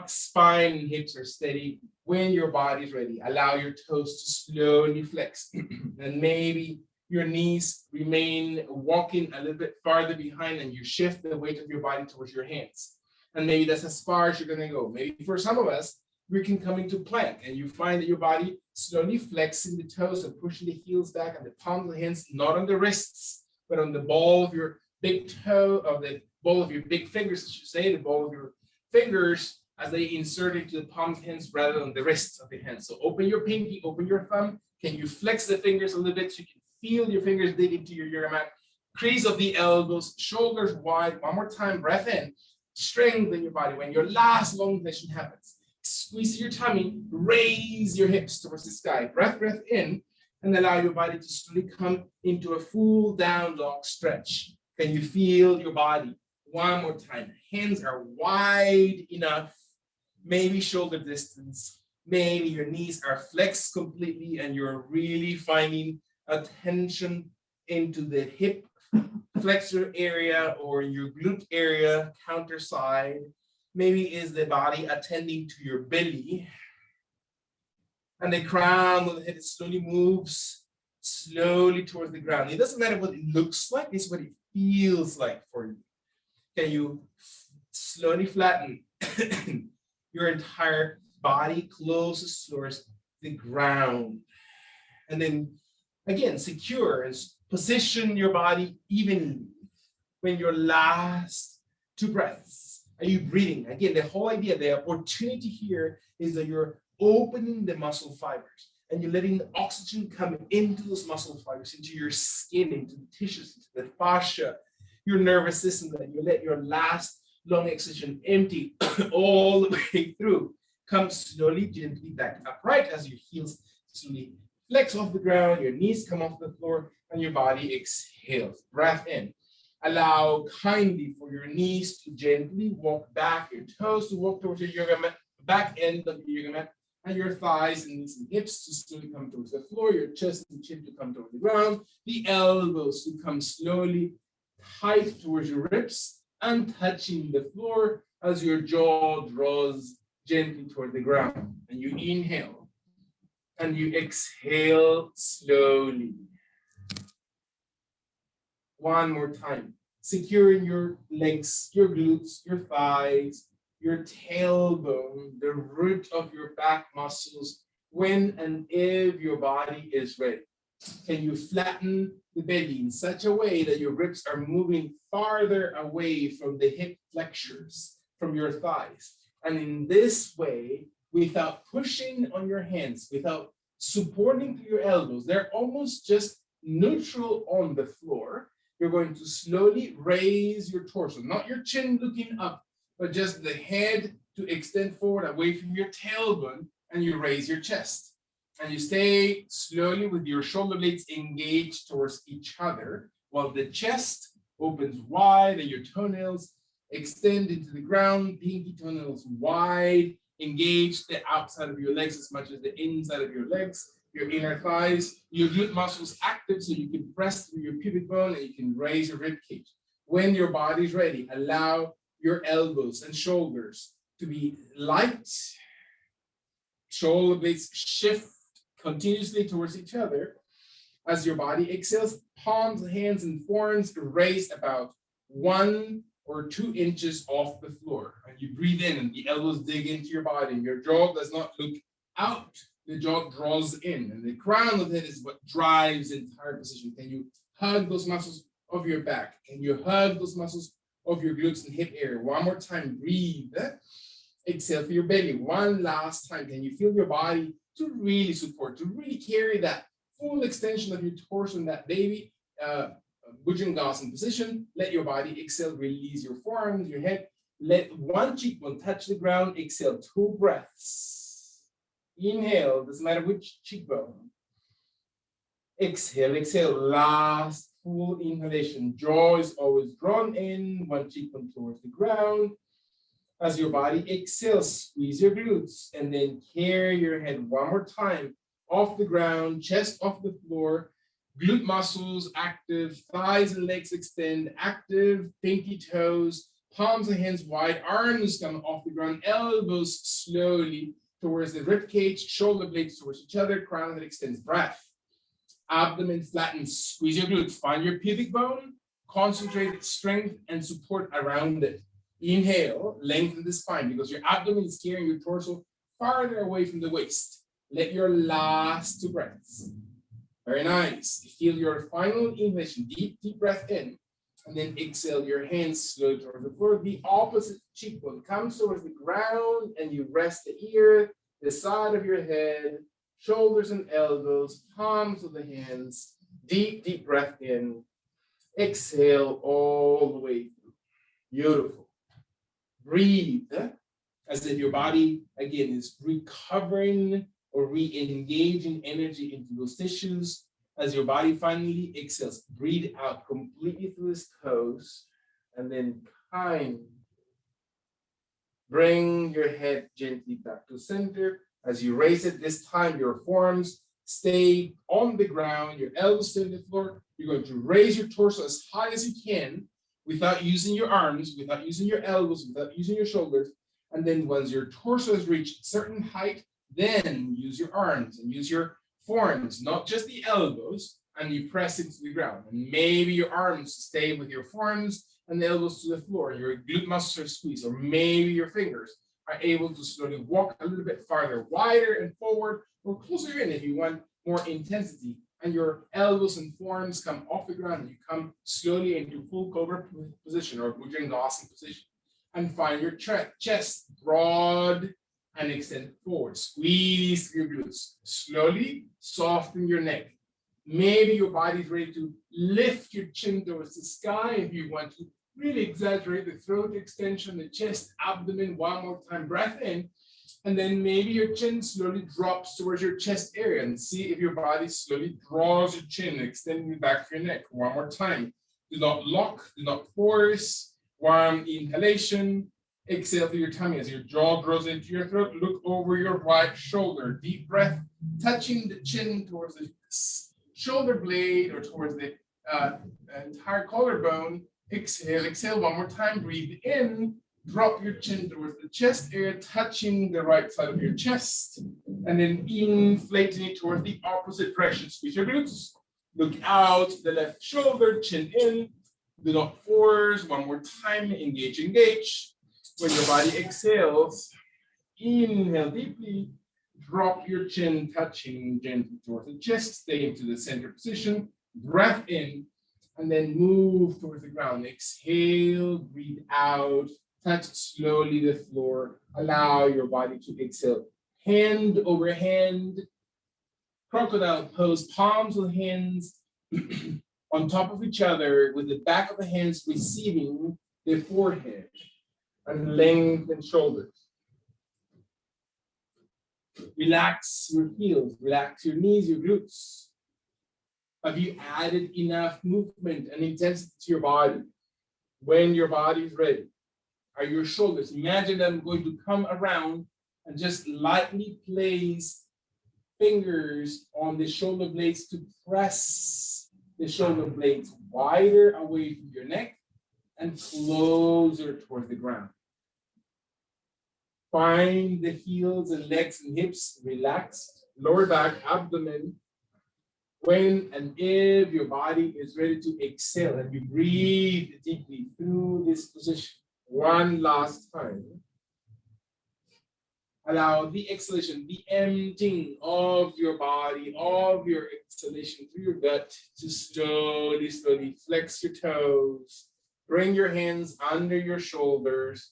spine and hips are steady. When your body's ready, allow your toes to slowly flex. And maybe your knees remain walking a little bit farther behind, and you shift the weight of your body towards your hands. And maybe that's as far as you're gonna go. Maybe for some of us, we can come into plank, and you find that your body slowly flexing the toes and pushing the heels back on the palms of the hands, not on the wrists, but on the ball of your big toe, of the ball of your big fingers, I should say, the ball of your fingers as they insert into the palm of the hands rather than the wrists of the hands. So open your pinky, open your thumb. Can you flex the fingers a little bit so you can feel your fingers dig into your yoga mat? Crease of the elbows, shoulders wide. One more time, breath in. Strengthen your body. When your last long session happens, squeeze your tummy, raise your hips towards the sky. Breath in, and allow your body to slowly come into a full down dog stretch. Can you feel your body? One more time. Hands are wide enough, maybe shoulder distance. Maybe your knees are flexed completely and you're really finding a tension into the hip flexor area or your glute area, counter side. Maybe is the body attending to your belly. And the crown of the head slowly moves slowly towards the ground. It doesn't matter what it looks like, it's what it feels like for you. Can you slowly flatten your entire body closes towards the ground? And then again, secure and position your body evenly. When your last two breaths, are you breathing? Again, the whole idea, the opportunity here is that you're opening the muscle fibers and you're letting the oxygen come into those muscle fibers, into your skin, into the tissues, into the fascia, your nervous system, that you let your last long exhalation empty all the way through. Come slowly, gently back upright as your heels slowly flex off the ground, your knees come off the floor, and your body exhales. Breath in. Allow kindly for your knees to gently walk back, your toes to walk towards your yoga mat, back end of your yoga mat, and your thighs and knees and hips to slowly come towards the floor, your chest and chin to come towards the ground, the elbows to come slowly tight towards your ribs and touching the floor as your jaw draws gently toward the ground. And you inhale and you exhale slowly. One more time. Securing your legs, your glutes, your thighs, your tailbone, the root of your back muscles, when and if your body is ready. Can you flatten the belly in such a way that your ribs are moving farther away from the hip flexors, from your thighs? And in this way, without pushing on your hands, without supporting through your elbows, they're almost just neutral on the floor. You're going to slowly raise your torso, not your chin looking up, but just the head to extend forward away from your tailbone, and you raise your chest. And you stay slowly with your shoulder blades engaged towards each other, while the chest opens wide and your toenails extend into the ground, pinky toenails wide, engage the outside of your legs as much as the inside of your legs, your inner thighs, your glute muscles active so you can press through your pubic bone and you can raise your rib cage. When your body's ready, allow your elbows and shoulders to be light. Shoulder blades shift continuously towards each other. As your body exhales, palms, hands, and forearms raise about 1 or 2 inches off the floor. And you breathe in and the elbows dig into your body. Your jaw does not look out. The jaw draws in. And the crown of the head is what drives the entire position. Can you hug those muscles of your back? Can you hug those muscles of your glutes and hip area? One more time, breathe. Exhale for your belly. One last time. Can you feel your body to really support, to really carry that full extension of your torso in that baby Bhujangasana position? Let your body exhale, release your forearms, your head. Let one cheekbone touch the ground. Exhale, 2 breaths. Inhale, doesn't matter which cheekbone. Exhale, exhale, last full inhalation. Jaw is always drawn in, one cheekbone towards the ground. As your body exhales, squeeze your glutes and then carry your head one more time off the ground, chest off the floor, glute muscles active, thighs and legs extend, active, pinky toes, palms and hands wide, arms come off the ground, elbows slowly towards the rib cage, shoulder blades towards each other, crown that extends, breath. Abdomen flattens, squeeze your glutes, find your pubic bone, concentrate strength and support around it. Inhale, lengthen the spine because your abdomen is carrying your torso farther away from the waist. Let your last 2 breaths. Very nice. Feel your final inhalation, deep, deep breath in, and then exhale your hands slowly towards the floor. The opposite cheekbone comes towards the ground and you rest the ear, the side of your head, shoulders and elbows, palms of the hands. Deep, deep breath in. Exhale all the way through. Beautiful. Breathe as if your body, again, is recovering or re-engaging energy into those tissues. As your body finally exhales, breathe out completely through the toes, and then bring your head gently back to center. As you raise it, this time your forearms stay on the ground, your elbows stay on the floor. You're going to raise your torso as high as you can, without using your arms, without using your elbows, without using your shoulders. And then once your torso has reached a certain height, Then use your arms and use your forearms, not just the elbows, and you press into the ground. And maybe your arms stay with your forearms and the elbows to the floor. Your glute muscles are squeezed, or maybe your fingers are able to slowly walk a little bit farther, wider and forward, or closer in if you want more intensity. And your elbows and forearms come off the ground, and you come slowly into full cobra position or bhujangasana position. And find your chest broad and extend forward. Squeeze your glutes. Slowly soften your neck. Maybe your body's ready to lift your chin towards the sky if you want to really exaggerate the throat extension, the chest, abdomen. One more time, breath in. And then maybe your chin slowly drops towards your chest area, and see if your body slowly draws your chin, extending the back of your neck. One more time. Do not lock, do not force. One inhalation. Exhale through your tummy as your jaw draws into your throat. Look over your right shoulder. Deep breath, touching the chin towards the shoulder blade or towards the entire collarbone. Exhale, exhale one more time. Breathe in. Drop your chin towards the chest area, touching the right side of your chest. And then inflating it towards the opposite direction. Squeeze your glutes. Look out the left shoulder, chin in. Do not force. One more time. Engage, engage. When your body exhales, inhale deeply. Drop your chin, touching gently towards the chest. Stay into the center position. Breath in, and then move towards the ground. Exhale, breathe out. Touch slowly the floor. Allow your body to exhale. Hand over hand. Crocodile pose, palms of hands on top of each other, with the back of the hands receiving the forehead, and lengthen shoulders. Relax your heels, relax your knees, your glutes. Have you added enough movement and intensity to your body? When your body is ready, are your shoulders, imagine them going to come around and just lightly place fingers on the shoulder blades to press the shoulder blades wider away from your neck and closer towards the ground. Find the heels and legs and hips relaxed, lower back, abdomen. When and if your body is ready to exhale, and you breathe deeply through this position. One last time. Allow the exhalation, the emptying of your body, of your exhalation through your gut, to slowly, slowly flex your toes. Bring your hands under your shoulders.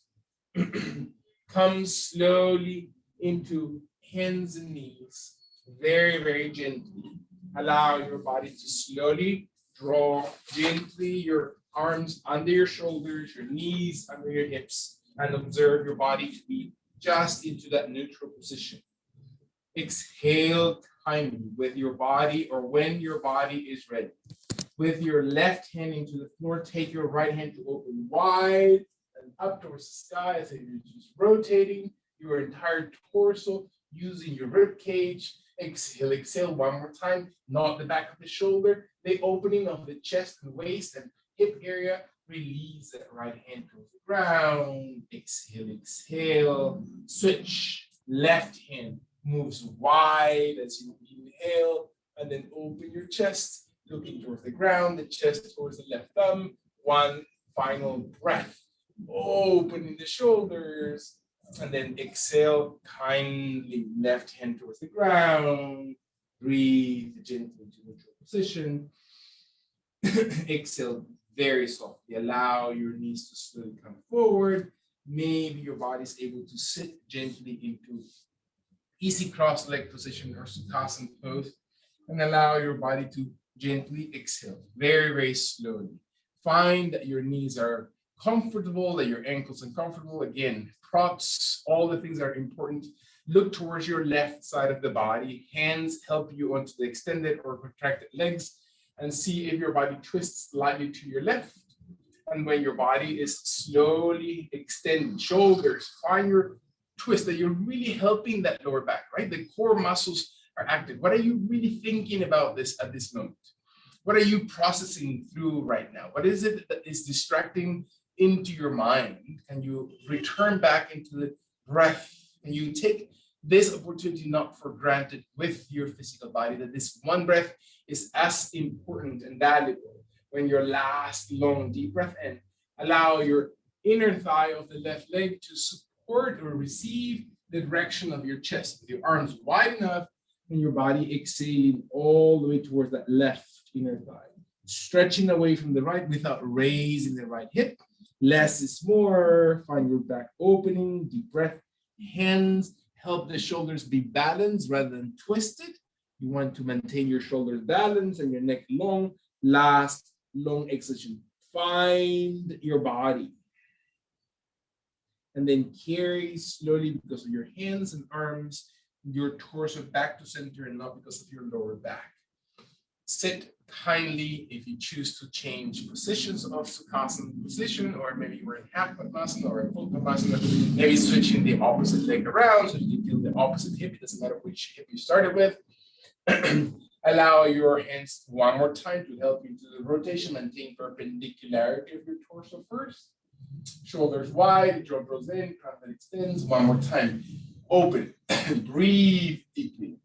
Come slowly into hands and knees, very, very gently. Allow your body to slowly draw gently your arms under your shoulders, your knees under your hips, and observe your body to be just into that neutral position. Exhale kindly with your body, or when your body is ready. With your left hand into the floor, take your right hand to open wide and up towards the sky as you're just rotating your entire torso using your rib cage. Exhale, exhale one more time. Not the back of the shoulder, the opening of the chest and waist and hip area. Release that right hand towards the ground. Exhale, exhale. Switch. Left hand moves wide as you inhale, and then open your chest, looking towards the ground, the chest towards the left thumb. One final breath. Opening the shoulders, and then exhale kindly, left hand towards the ground. Breathe gently to neutral position. Exhale very softly. Allow your knees to slowly come forward. Maybe your body is able to sit gently into easy cross leg position or Sukhasana pose, and allow your body to gently exhale very, very slowly. Find that your knees are comfortable, that your ankles are comfortable. Again, props, all the things are important. Look towards your left side of the body. Hands help you onto the extended or contracted legs, and see if your body twists slightly to your left. And when your body is slowly extended, shoulders, find your twist, that you're really helping that lower back, right? The core muscles are active. What are you really thinking about this at this moment? What are you processing through right now? What is it that is distracting into your mind? Can you return back into the breath? And you take this opportunity not for granted with your physical body, that this one breath is as important and valuable. When your last long deep breath in, allow your inner thigh of the left leg to support or receive the direction of your chest, with your arms wide enough and your body exhaling all the way towards that left inner thigh. Stretching away from the right without raising the right hip. Less is more. Find your back opening, deep breath. Hands help the shoulders be balanced rather than twisted. You want to maintain your shoulders balanced and your neck long. Last long exhalation. Find your body. And then carry slowly because of your hands and arms, your torso back to center and not because of your lower back. Sit kindly if you choose to change positions of Sukhasana position, or maybe you're in half Padmasana or in full Padmasana, maybe switching the opposite leg around so you can feel the opposite hip. It doesn't matter which hip you started with. Allow your hands one more time to help you do the rotation. Maintain perpendicularity of your torso first. Shoulders wide, jaw draws in, crown that extends. One more time. Open. Breathe deeply.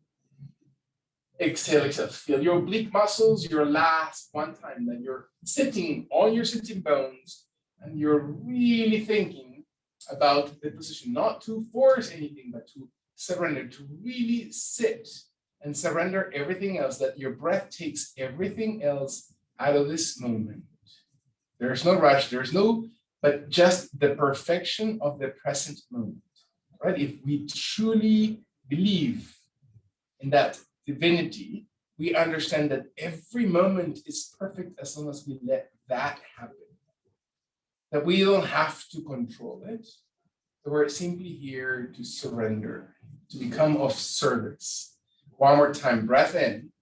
Exhale, exhale. Feel your oblique muscles. Your last one time that you're sitting on your sitting bones and you're really thinking about the position, not to force anything, but to surrender, to really sit and surrender everything else, that your breath takes everything else out of this moment. There's no rush, there's no, but just the perfection of the present moment, right? If we truly believe in that divinity, we understand that every moment is perfect as long as we let that happen. That we don't have to control it. That we're simply here to surrender, to become of service. One more time, breath in,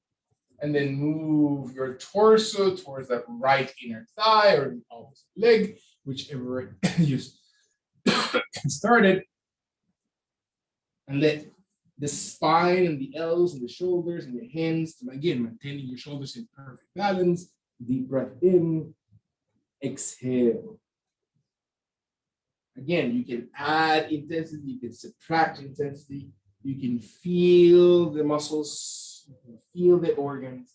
and then move your torso towards that right inner thigh or the opposite leg, whichever you started, and let the spine and the elbows and the shoulders and your hands, again, maintaining your shoulders in perfect balance. Deep breath in, exhale. Again, you can add intensity, you can subtract intensity, you can feel the muscles, you can feel the organs.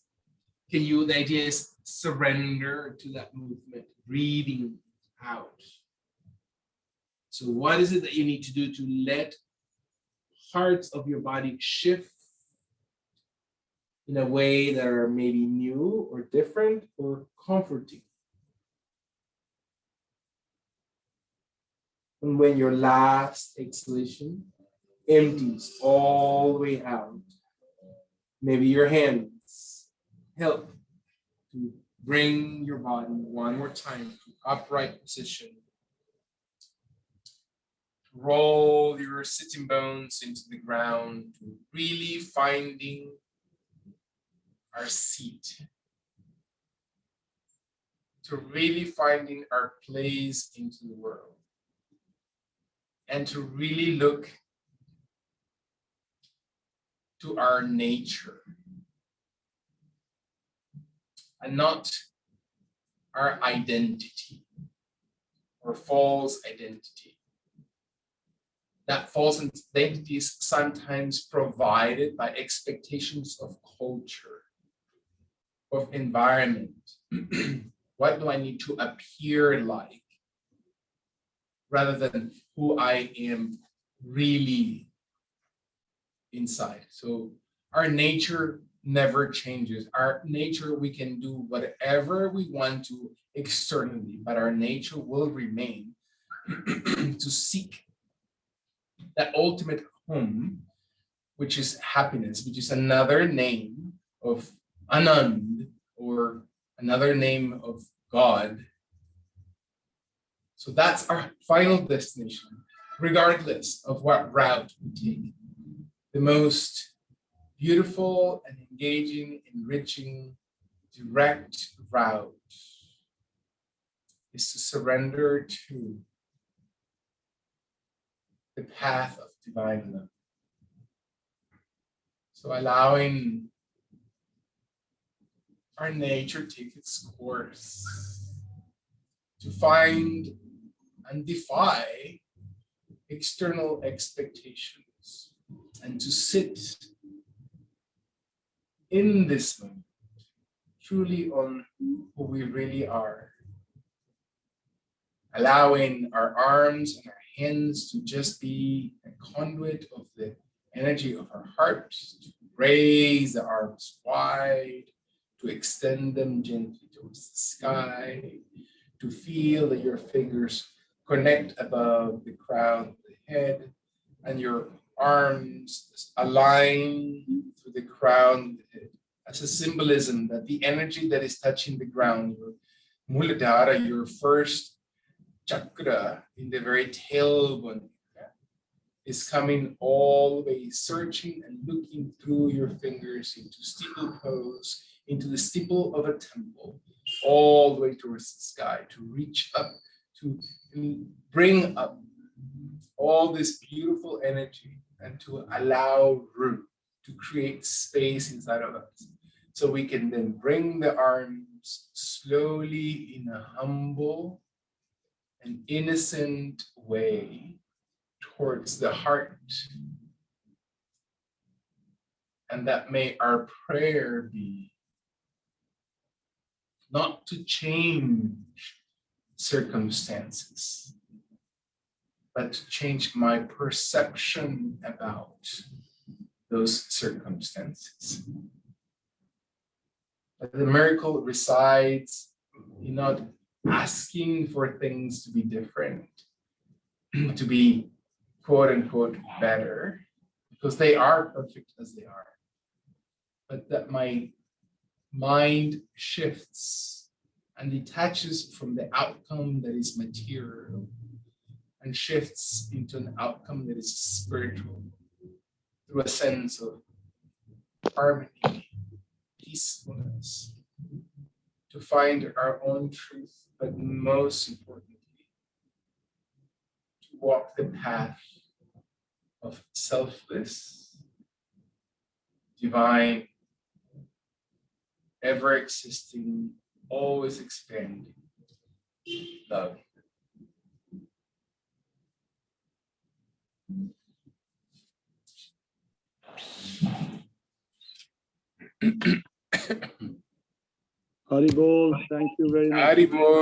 The idea is surrender to that movement, breathing out. So what is it that you need to do to let parts of your body shift in a way that are maybe new or different or comforting? And when your last exhalation empties all the way out, maybe your hands help to bring your body one more time to upright position. Roll your sitting bones into the ground, to really finding our seat, to really finding our place into the world, and to really look to our nature and not our identity or false identity. That false identity is sometimes provided by expectations of culture, of environment. What do I need to appear like, rather than who I am really inside. So our nature never changes. Our nature, we can do whatever we want to externally, but our nature will remain to seek that ultimate home, which is happiness, which is another name of Anand, or another name of God. So that's our final destination, regardless of what route we take. The most beautiful and engaging, enriching, direct route is to surrender to the path of divine love. So allowing our nature take its course, to find and defy external expectations, and to sit in this moment, truly on who we really are, allowing our arms and our hands to just be a conduit of the energy of our heart, to raise the arms wide, to extend them gently towards the sky, to feel that your fingers connect above the crown of the head and your arms align through the crown of the head as a symbolism that the energy that is touching the ground, your Muladhara, your first chakra in the very tailbone, is coming all the way, searching and looking through your fingers into steeple pose, into the steeple of a temple, all the way towards the sky, to reach up, to bring up all this beautiful energy and to allow room, to create space inside of us. So we can then bring the arms slowly in a humble and innocent way towards the heart. And that may our prayer be not to change circumstances, but to change my perception about those circumstances. But the miracle resides in not asking for things to be different, to be quote unquote better, because they are perfect as they are. But that my mind shifts and detaches from the outcome that is material and shifts into an outcome that is spiritual through a sense of harmony, peacefulness, to find our own truth, but most importantly, to walk the path of selfless, divine, ever existing, always expanding love. Haribol, thank you very much. Haribol.